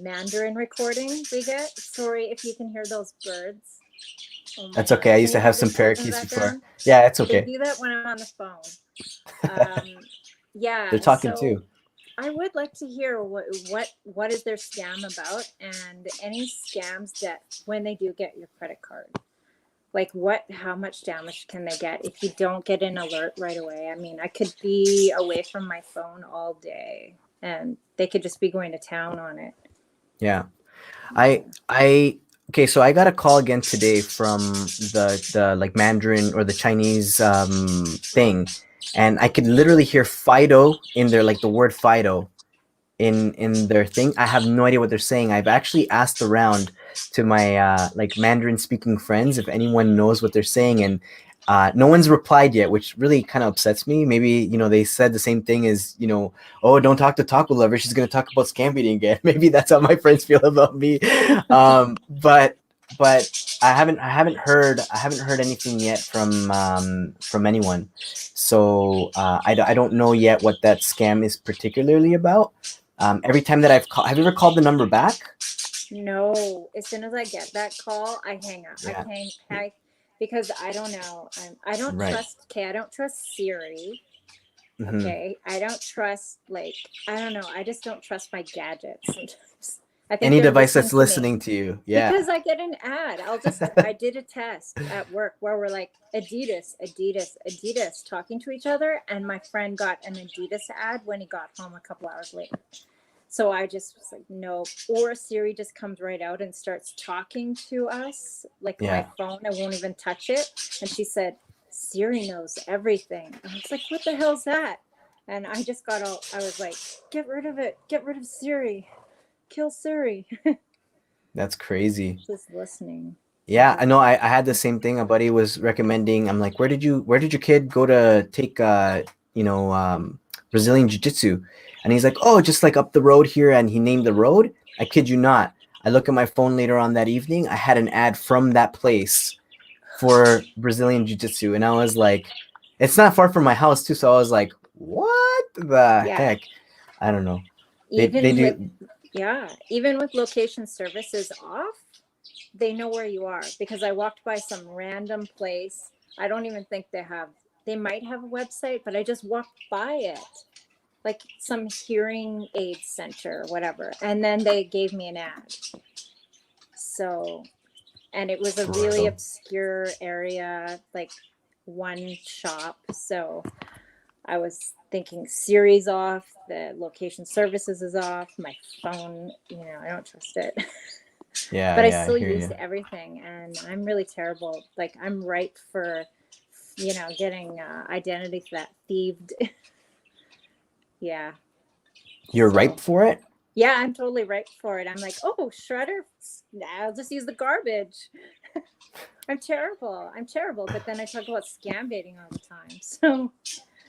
Mandarin recording we get. Sorry if you can hear those birds. Oh That's okay. I used to have some parakeets before. Yeah, it's okay. They do that when I'm on the phone. Yeah, they're talking too. I would like to hear what is their scam about, and any scams that when they do get your credit card, like how much damage can they get if you don't get an alert right away? I mean, I could be away from my phone all day and they could just be going to town on it. Yeah. Okay, so I got a call again today from the like Mandarin or the Chinese thing, and I could literally hear Fido in there, like the word Fido in their thing. I have no idea what they're saying. I've actually asked around to my like Mandarin speaking friends if anyone knows what they're saying, and no one's replied yet, which really kind of upsets me. Maybe they said the same thing as oh, don't talk to Taco Lover, she's gonna talk about scam baiting again. Maybe that's how my friends feel about me. But I haven't heard anything yet from anyone. So I don't know yet what that scam is particularly about. Every time that I've called, have you ever called the number back? No. As soon as I get that call, I hang up. Yeah. Because I don't know. I don't trust. Okay, I don't trust Siri. Mm-hmm. Okay, I don't trust I don't know. I just don't trust my gadgets sometimes. I think any device that's listening to you. Yeah. Because I get an ad. I did a test at work where we're like Adidas talking to each other, and my friend got an Adidas ad when he got home a couple hours later. So I just was like, no. Or Siri just comes right out and starts talking to us. Like my phone, I won't even touch it. And she said, Siri knows everything. I was like, what the hell's that? And I just got all, I was like, get rid of it. Get rid of Siri. Kill Siri. That's crazy. Just listening. Yeah, I know. I had the same thing. A buddy was recommending. I'm like, where did your kid go to take Brazilian jiu-jitsu? And he's like, oh, just like up the road here. And he named the road. I kid you not. I look at my phone later on that evening. I had an ad from that place for Brazilian jiu-jitsu, and I was like, it's not far from my house too. So I was like, what the heck? I don't know. Even with location services off, they know where you are, because I walked by some random place. I don't even think they might have a website, but I just walked by it, like some hearing aid center or whatever. And then they gave me an ad. So, and it was a really obscure area, like one shop. So I was thinking Siri's off, the location services is off, my phone, I don't trust it. Yeah. But I still use everything, and I'm really terrible. Like, I'm ripe for, getting identity thieved. Yeah. You're ripe for it? Yeah, I'm totally ripe for it. I'm like, oh, shredder, I'll just use the garbage. I'm terrible. But then I talk about scam baiting all the time. So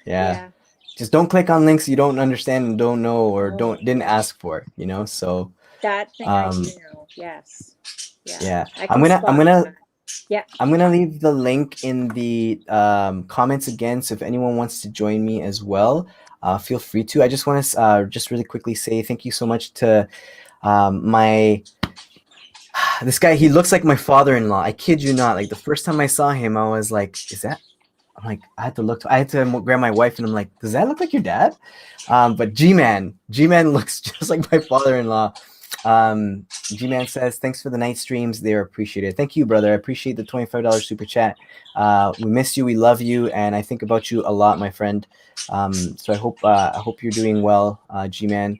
yeah. Just don't click on links you don't understand and don't know, or didn't ask for, so that thing I do know. Yes. Yeah. I'm gonna leave the link in the comments again, so if anyone wants to join me as well, feel free to. I just want to just really quickly say thank you so much to this guy. He looks like my father-in-law. I kid you not. Like, the first time I saw him, I was like, is that? I'm like, I had to grab my wife, and I'm like, does that look like your dad? But G-Man looks just like my father-in-law. G-Man says, thanks for the night streams. They're appreciated. Thank you, brother. I appreciate the $25 super chat. We miss you. We love you. And I think about you a lot, my friend. So I hope you're doing well, G-Man.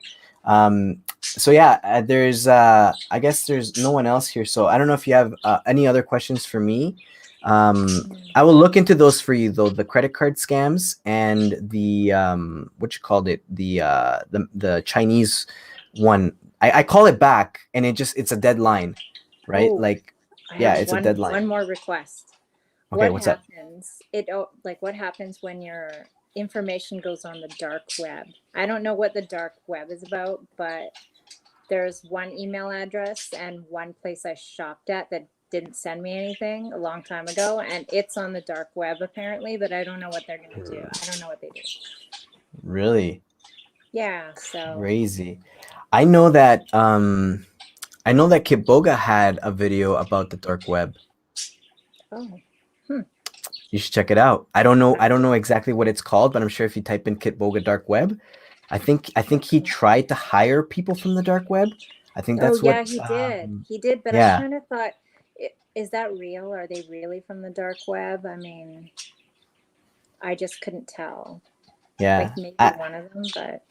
So yeah, I guess there's no one else here. So I don't know if you have any other questions for me. I will look into those for you, though, the credit card scams and the the Chinese one. I call it back, and it's a deadline, right? It's a deadline. One more request. Okay, what's up? What happens when your information goes on the dark web? I don't know what the dark web is about, but there's one email address and one place I shopped at that didn't send me anything a long time ago, and it's on the dark web apparently, but I don't know what they're going to do. I don't know what they do. Really? Yeah. So crazy. I know that Kitboga had a video about the dark web. Oh. You should check it out. I don't know exactly what it's called, but I'm sure if you type in Kitboga dark web, I think he tried to hire people from the dark web. I think that's what he did. He did, but I kind of thought, is that real? Are they really from the dark web? I mean, I just couldn't tell. Yeah. Like maybe one of them, but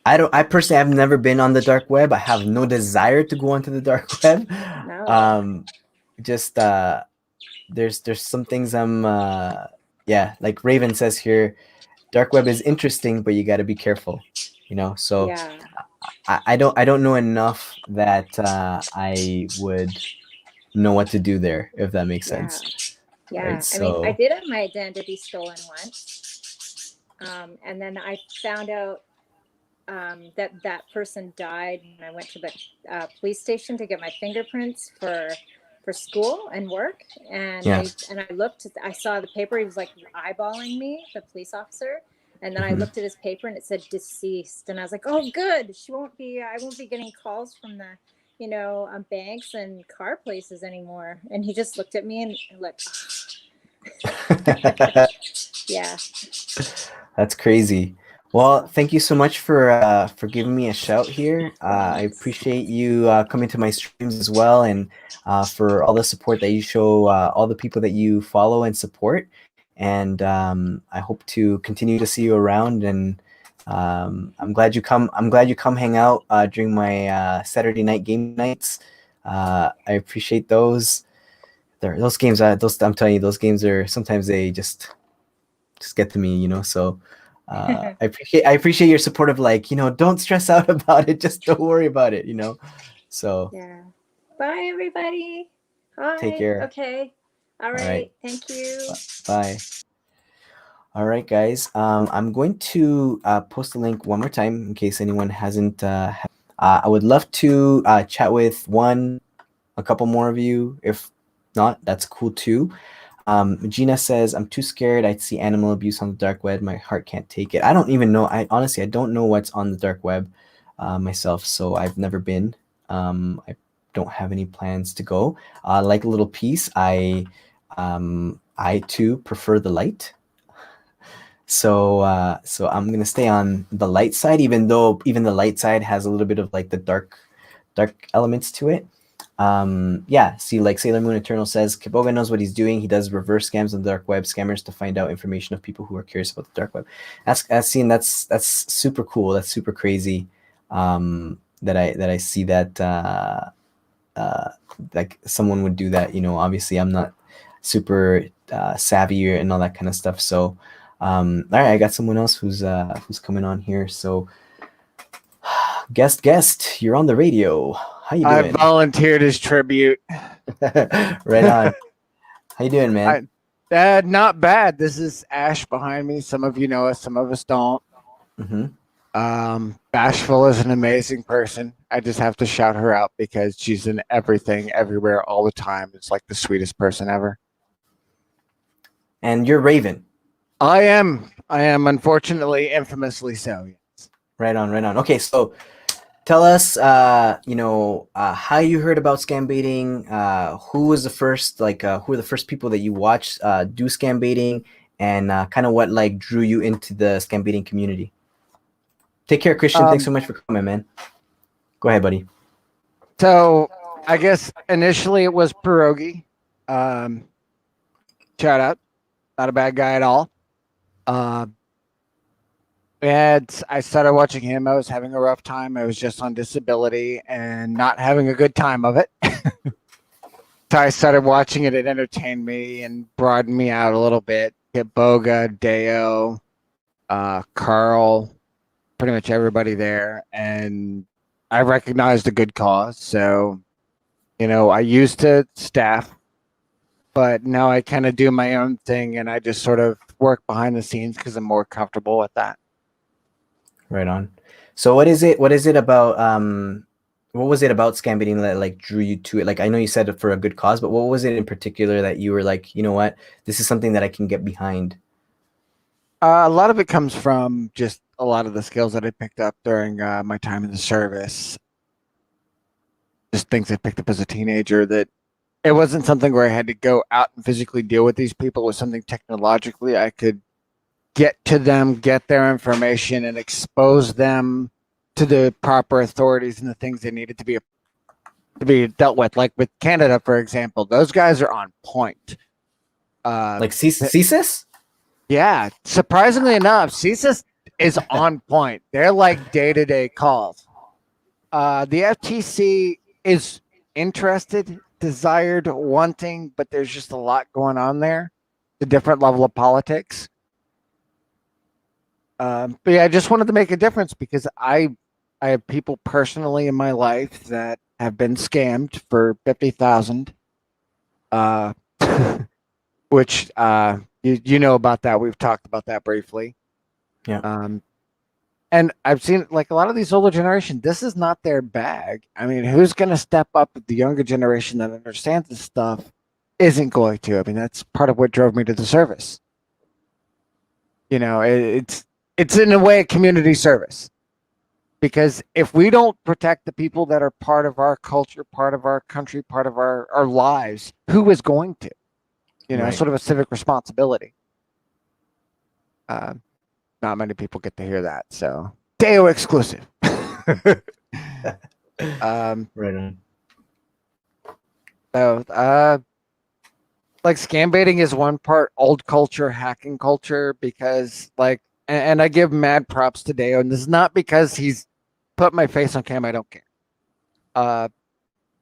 I personally have never been on the dark web. I have no desire to go onto the dark web. No. There's some things like Raven says here, dark web is interesting, but you got to be careful, so I don't know enough that I would know what to do there, if that makes sense. Right? I mean, I did have my identity stolen once, and then I found out that person died when I went to the police station to get my fingerprints for school and work, and I saw the paper. He was like eyeballing me, the police officer, and then I looked at his paper and it said deceased, and I was like, oh good, I won't be getting calls from the banks and car places anymore. And he just looked at me and like yeah, that's crazy. Well, thank you so much for giving me a shout here. I appreciate you coming to my streams as well, and for all the support that you show all the people that you follow and support. And I hope to continue to see you around and I'm glad you come. I'm glad you come hang out during my Saturday night game nights. I appreciate those. Those games. Those I'm telling you, those games are sometimes they just get to me, you know. So I appreciate your support of like, you know, don't stress out about it. Just don't worry about it, you know. So Yeah. Bye, everybody. Hi. take care. Okay. All right. All right. Thank you. Bye. All right, guys. I'm going to post the link one more time in case anyone hasn't. I would love to chat with a couple more of you. If not, that's cool too. Gina says, I'm too scared. I'd see animal abuse on the dark web. My heart can't take it. I don't even know. I honestly, I don't know what's on the dark web myself. So I've never been. I don't have any plans to go. Like a little piece, I too prefer the light. So I'm gonna stay on the light side, even though even the light side has a little bit of like the dark elements to it. Yeah, see, like Sailor Moon Eternal says, Kiboga knows what he's doing. He does reverse scams on the dark web, scammers to find out information of people who are curious about the dark web. That's super cool. That's super crazy. That I see that like someone would do that. You know, obviously I'm not super savvy and all that kind of stuff. So all right, I got someone else who's coming on here. So guest, you're on the radio. How you doing? I volunteered as tribute. Right on. How you doing, man? Not bad. This is Ash behind me. Some of you know us, some of us don't. Bashful is an amazing person. I just have to shout her out because she's in everything, everywhere, all the time. It's like the sweetest person ever. And you're Raven. I am, unfortunately, infamously so. Yes. Right on. Okay, so tell us, how you heard about scam baiting. Who was the first, who were the first people that you watched do scam baiting, and kind of what like drew you into the scam baiting community. Take care, Christian. Thanks so much for coming, man. Go ahead, buddy. So I guess initially it was Pierogi. Shout out, not a bad guy at all. And I started watching him. I was having a rough time. I was just on disability and not having a good time of it. So I started watching it. It entertained me and broadened me out a little bit. Get Boga, Deo, Carl, pretty much everybody there. And I recognized a good cause. So, I used to staff, but now I kind of do my own thing and I just sort of work behind the scenes because I'm more comfortable with that. Right on. So what is it about what was it about scam baiting that like drew you to it? Like, I know you said it for a good cause, but what was it in particular that you were like, you know what, this is something that I can get behind? A lot of it comes from just a lot of the skills that I picked up during my time in the service. Just things I picked up as a teenager that it wasn't something where I had to go out and physically deal with these people. It was something technologically I could get to them, get their information, and expose them to the proper authorities and the things they needed to be dealt with. Like with Canada, for example, those guys are on point. Like CSIS? Yeah, surprisingly enough, CSIS is on point. They're like day-to-day calls. The FTC is interested, desired, wanting, but there's just a lot going on there. The different level of politics. But yeah, I just wanted to make a difference because I have people personally in my life that have been scammed for $50,000, which you know about that. We've talked about that briefly. Yeah. And I've seen like a lot of these older generation. This is not their bag. I mean, who's going to step up? The younger generation that understands this stuff isn't going to. I mean, that's part of what drove me to the service. It's in a way a community service, because if we don't protect the people that are part of our culture, part of our country, part of our lives, who is going to? Right. Sort of a civic responsibility. Not many people get to hear that, so Deo exclusive. Right on. So, like scam baiting is one part old culture, hacking culture, because like and I give mad props to Deo, and this is not because he's put my face on camera. I don't care.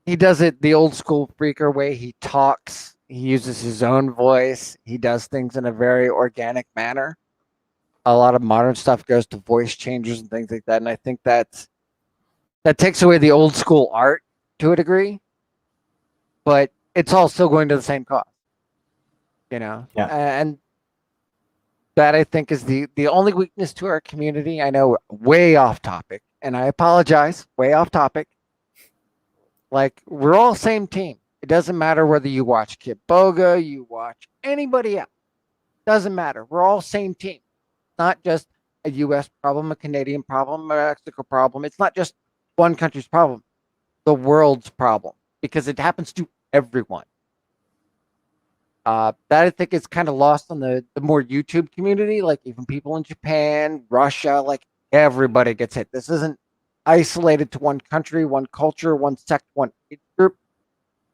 He does it the old school freaker way. He talks. He uses his own voice. He does things in a very organic manner. A lot of modern stuff goes to voice changers and things like that, and I think that takes away the old school art to a degree, but it's all still going to the same cause, you know. Yeah. And that I think is the only weakness to our community. I know, way off topic, and I apologize, way off topic. Like, we're all same team. It doesn't matter whether you watch Kit Boga, you watch anybody else. Doesn't matter. We're all same team. Not just a U.S. problem, a Canadian problem, a Mexico problem. It's not just one country's problem. The world's problem, because it happens to everyone. That I think is kind of lost on the more YouTube community, like even people in Japan, Russia, like everybody gets hit. This isn't isolated to one country, one culture, one sect, one age group.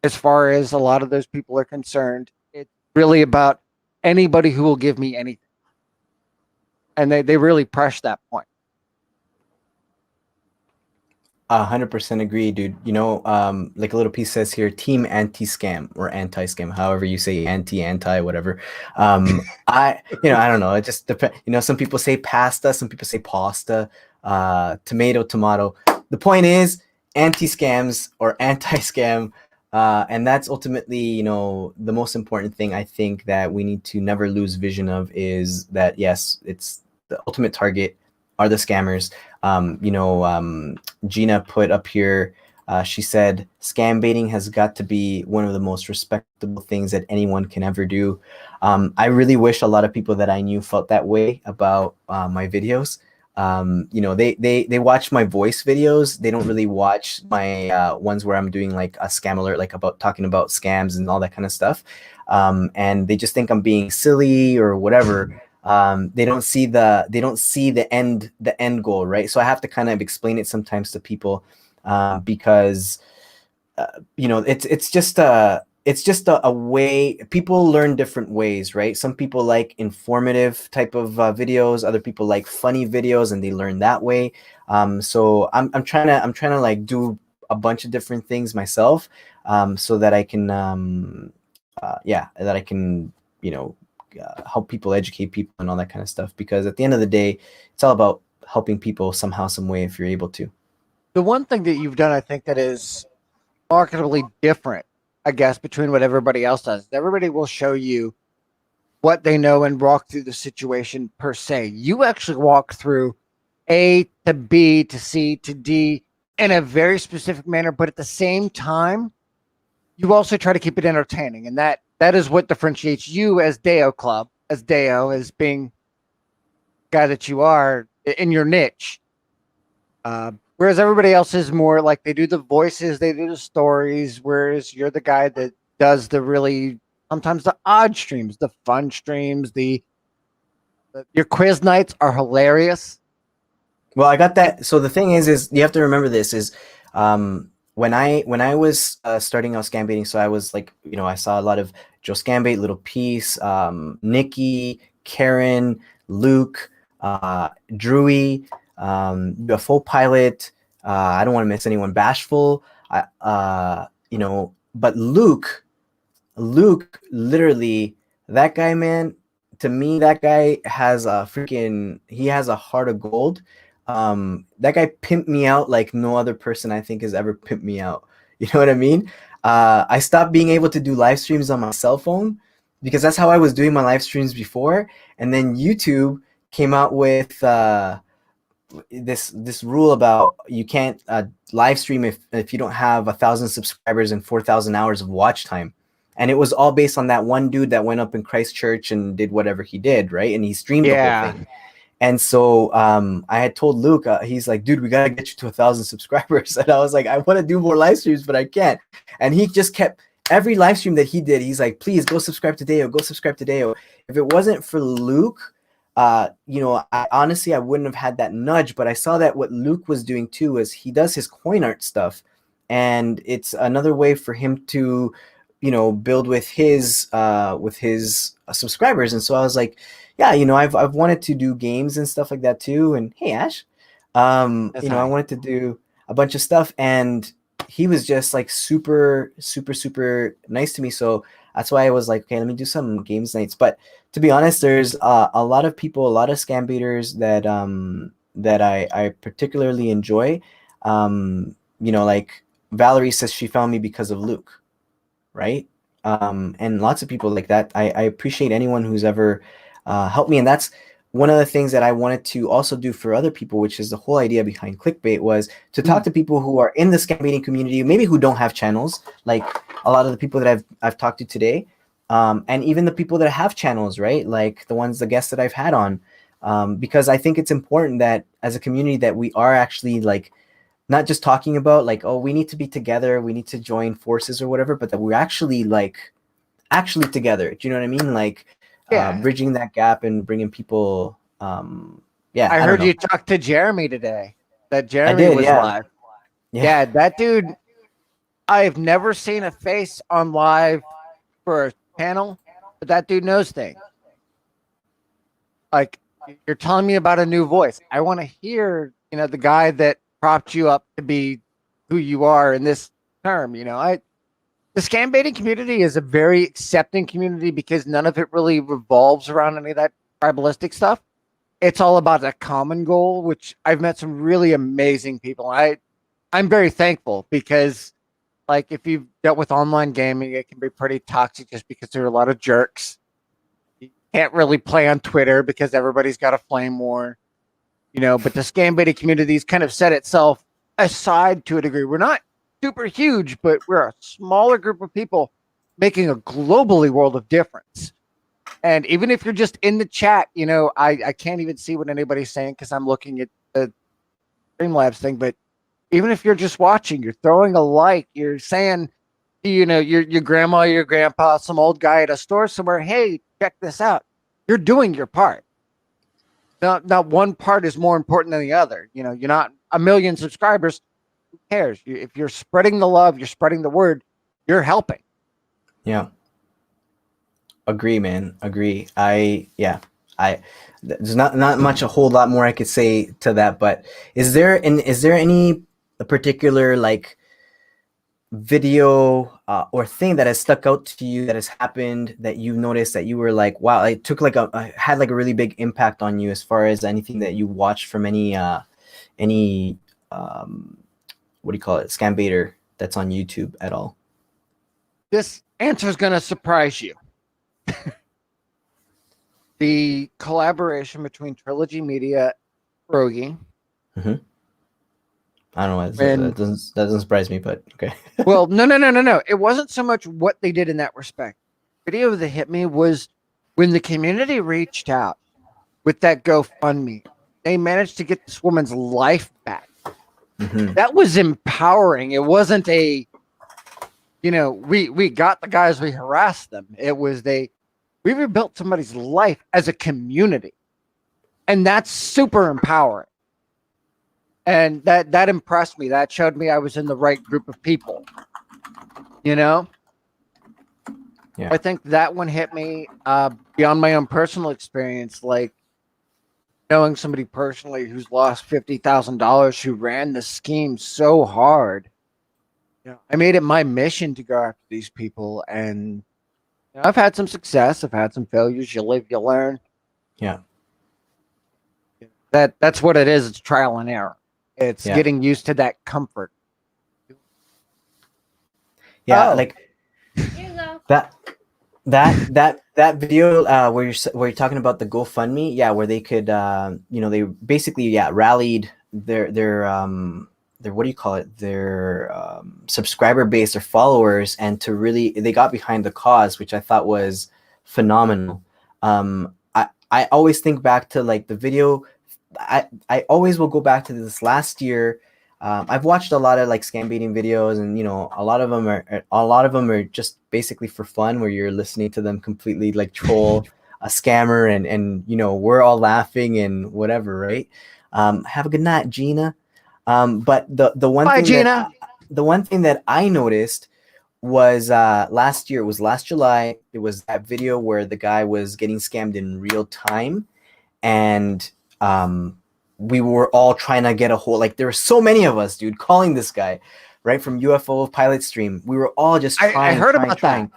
As far as a lot of those people are concerned, it's really about anybody who will give me anything. And they really press that point. 100% agree, dude. You know, like a little piece says here, team anti-scam or anti-scam, however you say anti, whatever. I don't know. It just depends. You know, some people say pasta, some people say pasta, tomato. The point is anti-scams or anti-scam. And that's ultimately, you know, the most important thing I think that we need to never lose vision of is that, yes, it's the ultimate target are the scammers. Gina put up here, she said, scam baiting has got to be one of the most respectable things that anyone can ever do. I really wish a lot of people that I knew felt that way about my videos. They watch my voice videos. They don't really watch my ones where I'm doing like a scam alert, like talking about scams and all that kind of stuff. And they just think I'm being silly or whatever. They don't see the end goal, right? So I have to kind of explain it sometimes to people, because it's just a way people learn different ways, right? Some people like informative type of videos, other people like funny videos, and they learn that way. So I'm trying to like do a bunch of different things myself, so that I can help people, educate people, and all that kind of stuff. Because at the end of the day, it's all about helping people somehow, some way, if you're able to. The one thing that you've done, I think, that is marketably different, I guess, between what everybody else does. Everybody will show you what they know and walk through the situation per se. You actually walk through A to B to C to D in a very specific manner, but at the same time, you also try to keep it entertaining. And that is what differentiates you as Deo Club, as Deo, as being the guy that you are in your niche. Whereas everybody else is more like, they do the voices, they do the stories, whereas you're the guy that does the really, sometimes the odd streams, the fun streams, your quiz nights are hilarious. Well, I got that. So the thing is you have to remember this is, when I was starting out scam baiting, so I was like, I saw a lot of Joe Scambait, Little Peace, Nikki, Karen, Luke, Drewy, UFO Pilot. I don't want to miss anyone. Bashful. But Luke, literally, that guy, man. To me, that guy has he has a heart of gold. That guy pimped me out like no other person I think has ever pimped me out. You know what I mean? I stopped being able to do live streams on my cell phone because that's how I was doing my live streams before. And then YouTube came out with this rule about you can't live stream if you don't have 1,000 subscribers and 4,000 hours of watch time. And it was all based on that one dude that went up in Christchurch and did whatever he did, right? And he streamed the whole thing. And so I had told Luke, he's like, dude, we got to get you to 1,000 subscribers. And I was like, I want to do more live streams, but I can't. And he just kept, every live stream that he did, he's like, please go subscribe to Deo, go subscribe to Deo. If it wasn't for Luke, I honestly, I wouldn't have had that nudge. But I saw that what Luke was doing too is he does his coin art stuff. And it's another way for him to build with his subscribers. And so I was like, yeah, I've wanted to do games and stuff like that too. And hey, Ash, I wanted to do a bunch of stuff, and he was just like super, super, super nice to me. So that's why I was like, okay, let me do some games nights. But to be honest, there's a lot of people, a lot of scam baiters that I particularly enjoy. Like Valerie says she found me because of Luke, right? And lots of people like that. I appreciate anyone who's ever helped me, and that's one of the things that I wanted to also do for other people, which is the whole idea behind Clickbait, was to talk to people who are in the scam baiting community, maybe who don't have channels, like a lot of the people that I've talked to today, and even the people that have channels, right? Like the guests that I've had on, because I think it's important that as a community that we are actually like not just talking about like, oh, we need to be together, we need to join forces or whatever, but that we're actually together. Do you know what I mean? Like, bridging that gap and bringing people. I heard you talk to Jeremy today. That Jeremy was live. Yeah, that dude. I've never seen a face on live for a channel, but that dude knows things. Like, you're telling me about a new voice. I want to hear, the guy that propped you up to be who you are in this term. The scam baiting community is a very accepting community because none of it really revolves around any of that tribalistic stuff. It's all about a common goal, which I've met some really amazing people. I'm very thankful because, like, if you've dealt with online gaming, it can be pretty toxic just because there are a lot of jerks. You can't really play on Twitter because everybody's got a flame war, but the scam baiting community's kind of set itself aside to a degree. We're not super huge, but we're a smaller group of people making a globally world of difference. And even if you're just in the chat, I can't even see what anybody's saying because I'm looking at the Streamlabs thing. But even if you're just watching, you're throwing a like, you're saying, your grandma, your grandpa, some old guy at a store somewhere, hey, check this out. You're doing your part. Not one part is more important than the other. You're not 1 million subscribers. Who cares? If you're spreading the love, you're spreading the word, you're helping. Yeah. Agree, man. Agree. There's not much, a whole lot more I could say to that, but is there any particular like video or thing that has stuck out to you that has happened that you noticed that you were like, wow, it took had like a really big impact on you as far as anything that you watched from any what do you call it, scam baiter that's on YouTube at all? This answer is going to surprise you. The collaboration between Trilogy Media and Rogi. Mm-hmm. I don't know. That doesn't surprise me, but okay. Well, no. It wasn't so much what they did in that respect. The video that hit me was when the community reached out with that GoFundMe. They managed to get this woman's life back. Mm-hmm. That was empowering. It wasn't we got the guys, we harassed them. It was we rebuilt somebody's life as a community. And that's super empowering. And that impressed me. That showed me I was in the right group of people. Yeah. I think that one hit me beyond my own personal experience, like knowing somebody personally who's lost $50,000 who ran the scheme so hard. I made it my mission to go after these people, and I've had some success. I've had some failures. You live, you learn. Yeah. That's what it is. It's trial and error. It's getting used to that comfort. Yeah, like that video where you're talking about the GoFundMe, where they could they basically rallied their what do you call it, their subscriber base, their followers, and they got behind the cause, which I thought was phenomenal. I always think back to like the video. I always will go back to this last year. I've watched a lot of like scam baiting videos, and a lot of them are just basically for fun, where you're listening to them completely like troll a scammer, and we're all laughing and whatever, right? Have a good night, Gina. But the one Bye, thing Gina. The one thing that I noticed was last year. It was last July. It was that video where the guy was getting scammed in real time, and we were all trying to get a hold. Like there were so many of us, dude, calling this guy, right from UFO pilot stream. We were all just trying. I heard about that.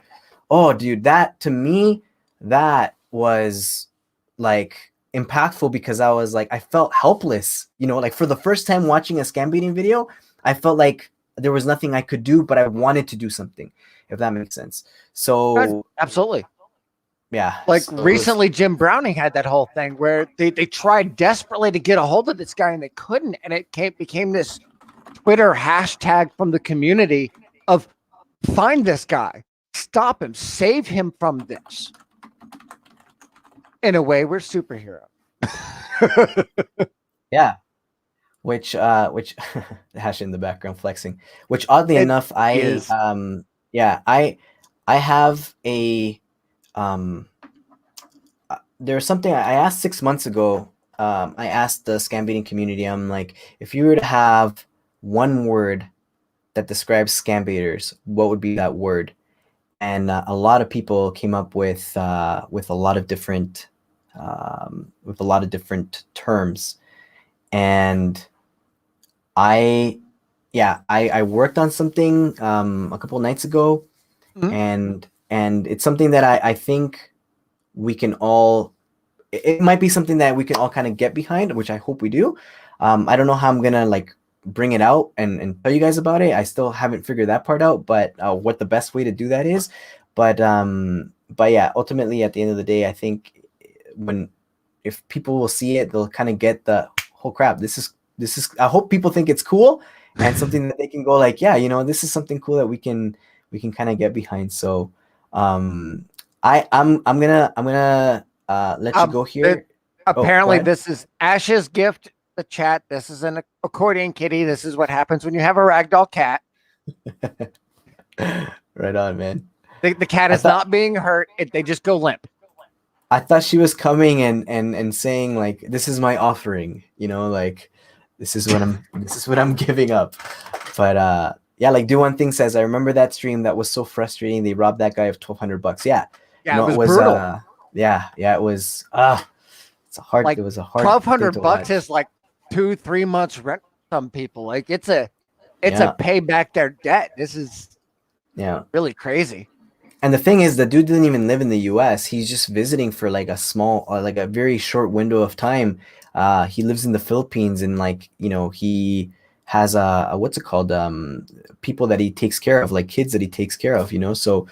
Oh, dude, that to me, that was like impactful because I was like, I felt helpless. You know, like for the first time watching a scam baiting video, I felt like there was nothing I could do, but I wanted to do something, if that makes sense. So absolutely. Yeah. Like so recently, Jim Browning had that whole thing where they tried desperately to get a hold of this guy and they couldn't. And it became this Twitter hashtag from the community of find this guy, stop him, save him from this. In a way, we're superhero. Yeah. Which hash in the background flexing, which oddly enough, I have a, there's something I asked 6 months ago. I asked the scam baiting community, I'm like, if you were to have one word that describes scam baiters, what would be that word? And a lot of people came up with a lot of different terms. And I worked on something a couple nights ago, and it's something that I think we can all. It might be something that we can all kind of get behind, which I hope we do. I don't know how I'm gonna like bring it out and tell you guys about it. I still haven't figured that part out, but what the best way to do that is. But yeah, ultimately at the end of the day, I think if people will see it, they'll kind of get the whole crap. This is. I hope people think it's cool and something that they can go like, yeah, you know, this is something cool that we can kind of get behind. So I'm gonna let you go here. Apparently, this is Ash's gift. The chat. This is an accordion kitty. This is what happens when you have a ragdoll cat. Right on, man. The cat is not being hurt. They just go limp. I thought she was coming and saying like, this is my offering, you know, like this is what I'm giving up. But yeah, like Do One Thing says, I remember that stream that was so frustrating. They robbed that guy of $1,200. Yeah. Yeah, it was brutal. Yeah, it was it's a hard, like, it was a hard $1,200 is like 2-3 months rent for some people. Like it's a pay back their debt. This is really crazy. And the thing is, the dude didn't even live in the US. He's just visiting for like a small, like a very short window of time. He lives in the Philippines, and like, you know, he has a what's it called? People that he takes care of, like kids that he takes care of, you know? So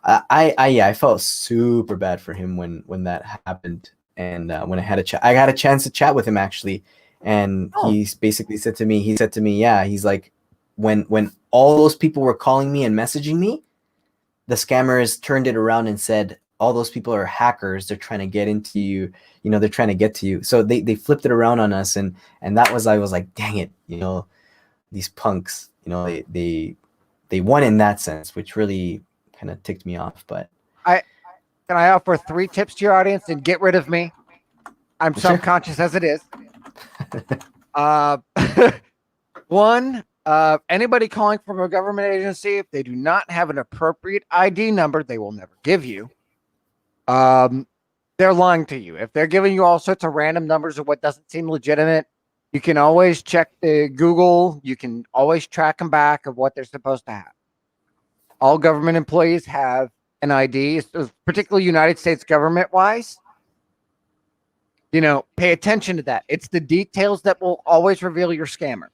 I felt super bad for him when that happened. And when I had a chance to chat with him actually. And he basically said to me, yeah, he's like, when all those people were calling me and messaging me, the scammers turned it around and said, all those people are hackers. They're trying to get into you. You know, they're trying to get to you. So they flipped it around on us. And that was, I was like, dang it, you know, these punks, you know, they won in that sense, which really kind of ticked me off. But can I offer 3 tips to your audience and get rid of me? I'm self-conscious as it is. One, anybody calling from a government agency, if they do not have an appropriate ID number, they will never give you. They're lying to you. If they're giving you all sorts of random numbers of what doesn't seem legitimate, you can always check the Google. You can always track them back of what they're supposed to have. All government employees have an ID, particularly United States government-wise. You know, pay attention to that. It's the details that will always reveal your scammer.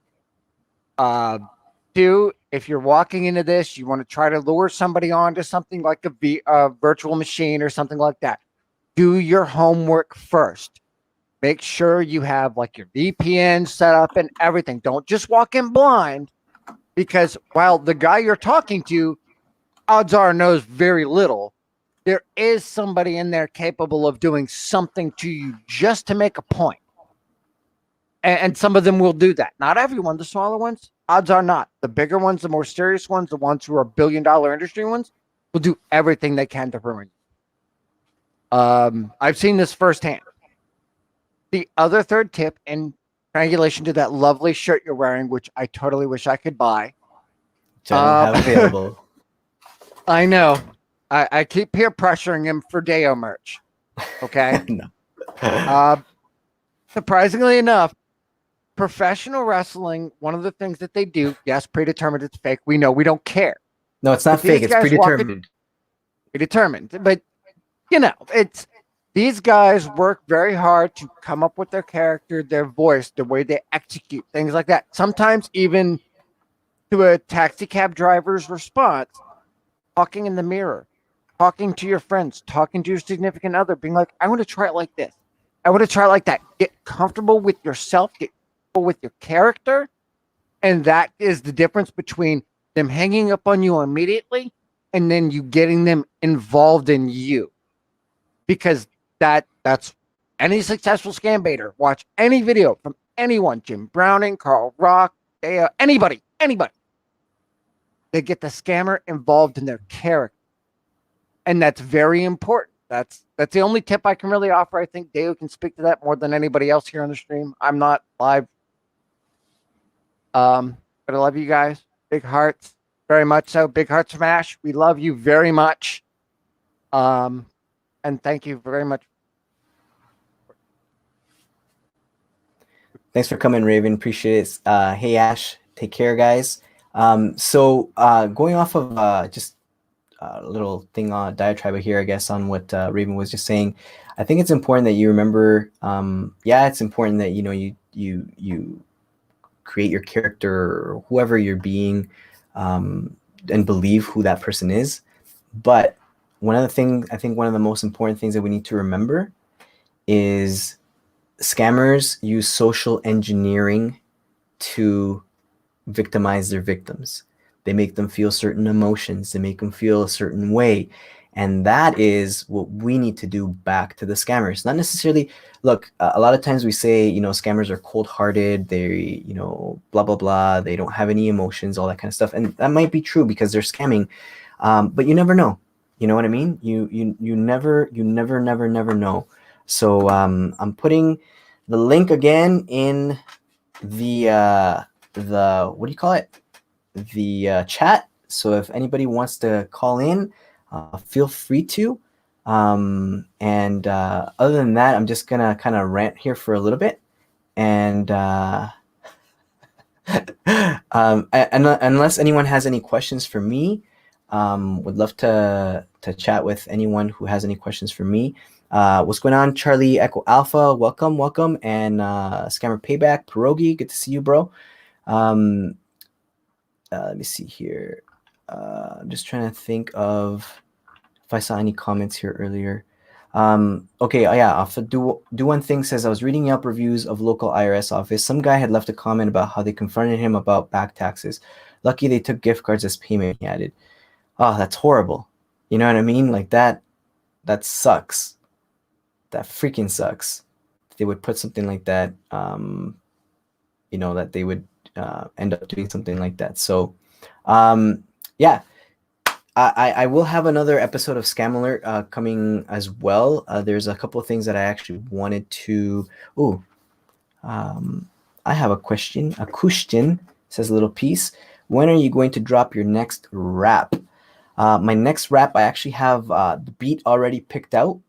2, if you're walking into this, you want to try to lure somebody onto something like a virtual machine or something like that. Do your homework first. Make sure you have like your VPN set up and everything. Don't just walk in blind, because while the guy you're talking to, odds are, knows very little, there is somebody in there capable of doing something to you just to make a point. And some of them will do that. Not everyone. The smaller ones, odds are not. The bigger ones, the more serious ones, the ones who are billion-dollar industry ones, will do everything they can to ruin you. I've seen this firsthand. The other third tip, in triangulation to that lovely shirt you're wearing, which I totally wish I could buy. Which I don't have available. I know. I keep peer pressuring him for Deo merch. Okay. No. Surprisingly enough, professional wrestling, one of the things that they do, yes, predetermined, it's fake. We know, we don't care. No, it's not But these fake. It's guys walk it- predetermined. Predetermined. But you know, it's these guys work very hard to come up with their character, their voice, the way they execute, things like that. Sometimes even to a taxi cab driver's response, talking in the mirror, talking to your friends, talking to your significant other, being like, I want to try it like this. I want to try it like that. Get comfortable with yourself, get comfortable with your character. And that is the difference between them hanging up on you immediately and then you getting them involved in you. Because that's any successful scam baiter. Watch any video from anyone, Jim Browning, Carl Rock, anybody. They get the scammer involved in their character. And that's very important. That's the only tip I can really offer. I think Deo can speak to that more than anybody else here on the stream. I'm not live. But I love you guys. Big hearts. Very much so. Big heart smash. We love you very much. And thank you very much. Thanks for coming, Raven. Appreciate it. Hey, Ash. Take care, guys. So going off of just a little thing on diatribe here, I guess, on what Raven was just saying, I think it's important that you remember, it's important that, you create your character or whoever you're being, and believe who that person is. But one of the most important things that we need to remember is scammers use social engineering to victimize their victims. They make them feel certain emotions. They make them feel a certain way. And that is what we need to do back to the scammers. Not necessarily, look, a lot of times we say, scammers are cold-hearted. They, blah, blah, blah. They don't have any emotions, all that kind of stuff. And that might be true because they're scamming. But you never know. You know what I mean? You never know. So I'm putting the link again in the what do you call it? The chat. So if anybody wants to call in, feel free to. Other than that, I'm just gonna kind of rant here for a little bit, and unless anyone has any questions for me, would love to chat with anyone who has any questions for me. What's going on, Charlie Echo Alpha? Welcome, and Scammer Payback, Pierogi, good to see you, bro. Let me see here. I'm just trying to think of if I saw any comments here earlier. Okay, do one thing says, I was reading Yelp reviews of local IRS office. Some guy had left a comment about how they confronted him about back taxes. Lucky they took gift cards as payment, he added. Oh, that's horrible. You know what I mean? Like that sucks. That freaking sucks. They would put something like that, that they would end up doing something like that. So I will have another episode of Scam Alert coming as well. There's a couple of things that I actually wanted to I have a question. A question, says a little piece. When are you going to drop your next rap? My next rap, I actually have the beat already picked out.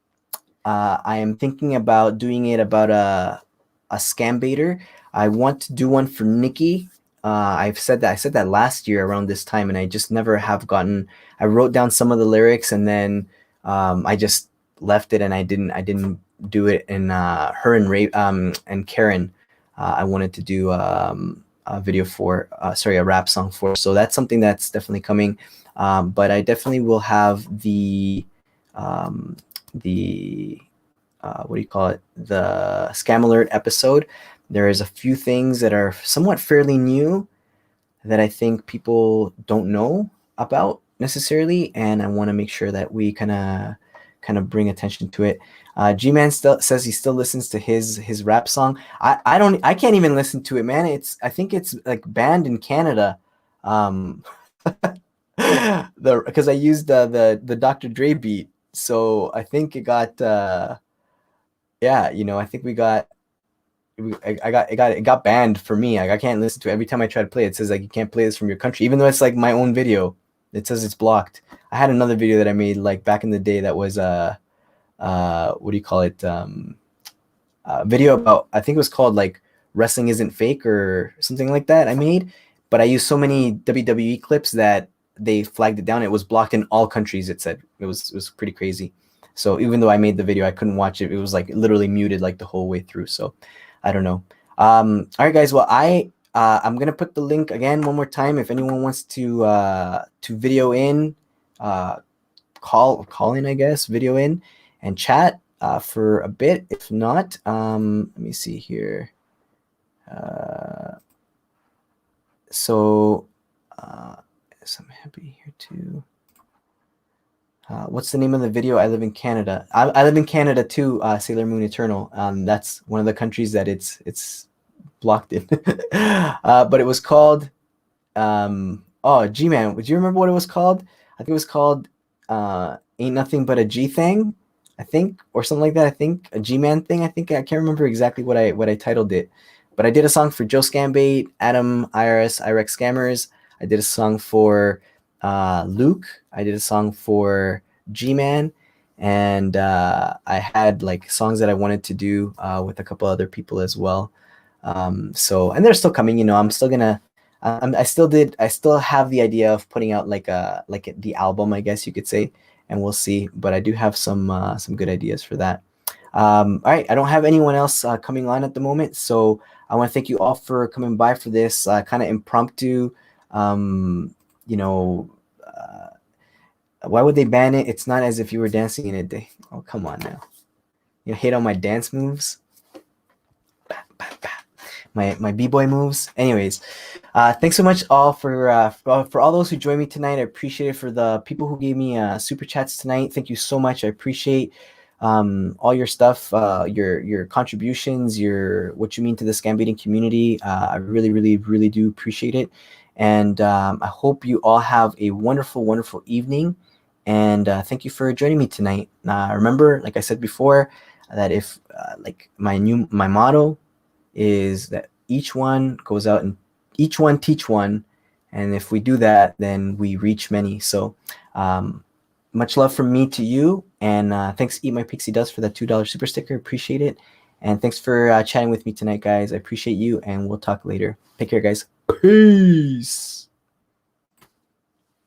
I am thinking about doing it about a scam baiter. I want to do one for Nikki. I said that last year around this time, and I just never have gotten. I wrote down some of the lyrics, and then I just left it, and I didn't do it. And her and Ray and Karen, I wanted to do a video for, a rap song for. So that's something that's definitely coming. But I definitely will have the what do you call it? The Scam Alert episode. There is a few things that are somewhat fairly new that I think people don't know about necessarily, and I want to make sure that we kind of bring attention to it. G-Man still says he still listens to his rap song. I can't even listen to it, man. I think it's like banned in Canada. Because I used the Dr. Dre beat, so I think it got I think it got banned for me. Like, I can't listen to it. Every time I try to play it, it says like you can't play this from your country, even though it's like my own video. It says it's blocked. I had another video that I made like back in the day that was what do you call it? Video about, I think it was called like Wrestling Isn't Fake or something like that. I made, but I used so many WWE clips that they flagged it down. It was blocked in all countries. It said it was pretty crazy. So even though I made the video, I couldn't watch it. It was like literally muted like the whole way through. So I don't know. All right, guys. Well, I'm gonna put the link again one more time. If anyone wants to video in, call in, I guess, video in and chat for a bit. If not, let me see here. So I'm happy here too. What's the name of the video? I live in Canada. I live in Canada too. Sailor Moon Eternal. That's one of the countries that it's blocked in. But it was called. G-Man. Would you remember what it was called? I think it was called Ain't Nothing But a G Thing, I think, or something like that. I think a G-Man thing. I can't remember exactly what I titled it, but I did a song for Joe Scambait, Adam, IRS, IREX Scammers. I did a song for Luke. I did a song for G-Man, and I had like songs that I wanted to do with a couple other people as well. So, and they're still coming. I'm still gonna. I still have the idea of putting out like the album, I guess you could say, and we'll see. But I do have some good ideas for that. All right, I don't have anyone else coming on at the moment, so I want to thank you all for coming by for this kind of impromptu. Why would they ban it? It's not as if you were dancing in it. Oh, come on now. You hate on my dance moves. My b-boy moves. Anyways, thanks so much all for all those who joined me tonight. I appreciate it. For the people who gave me super chats tonight, thank you so much. I appreciate all your stuff, your contributions, what you mean to the scambaiting community. I really, really, really do appreciate it. And I hope you all have a wonderful, wonderful evening. And thank you for joining me tonight. Remember, like I said before, that if like my motto is that each one goes out and each one teach one, and if we do that, then we reach many. So much love from me to you, and thanks Eat My Pixie Dust for that $2 super sticker. Appreciate it. And thanks for chatting with me tonight, guys. I appreciate you, and we'll talk later. Take care, guys. Peace.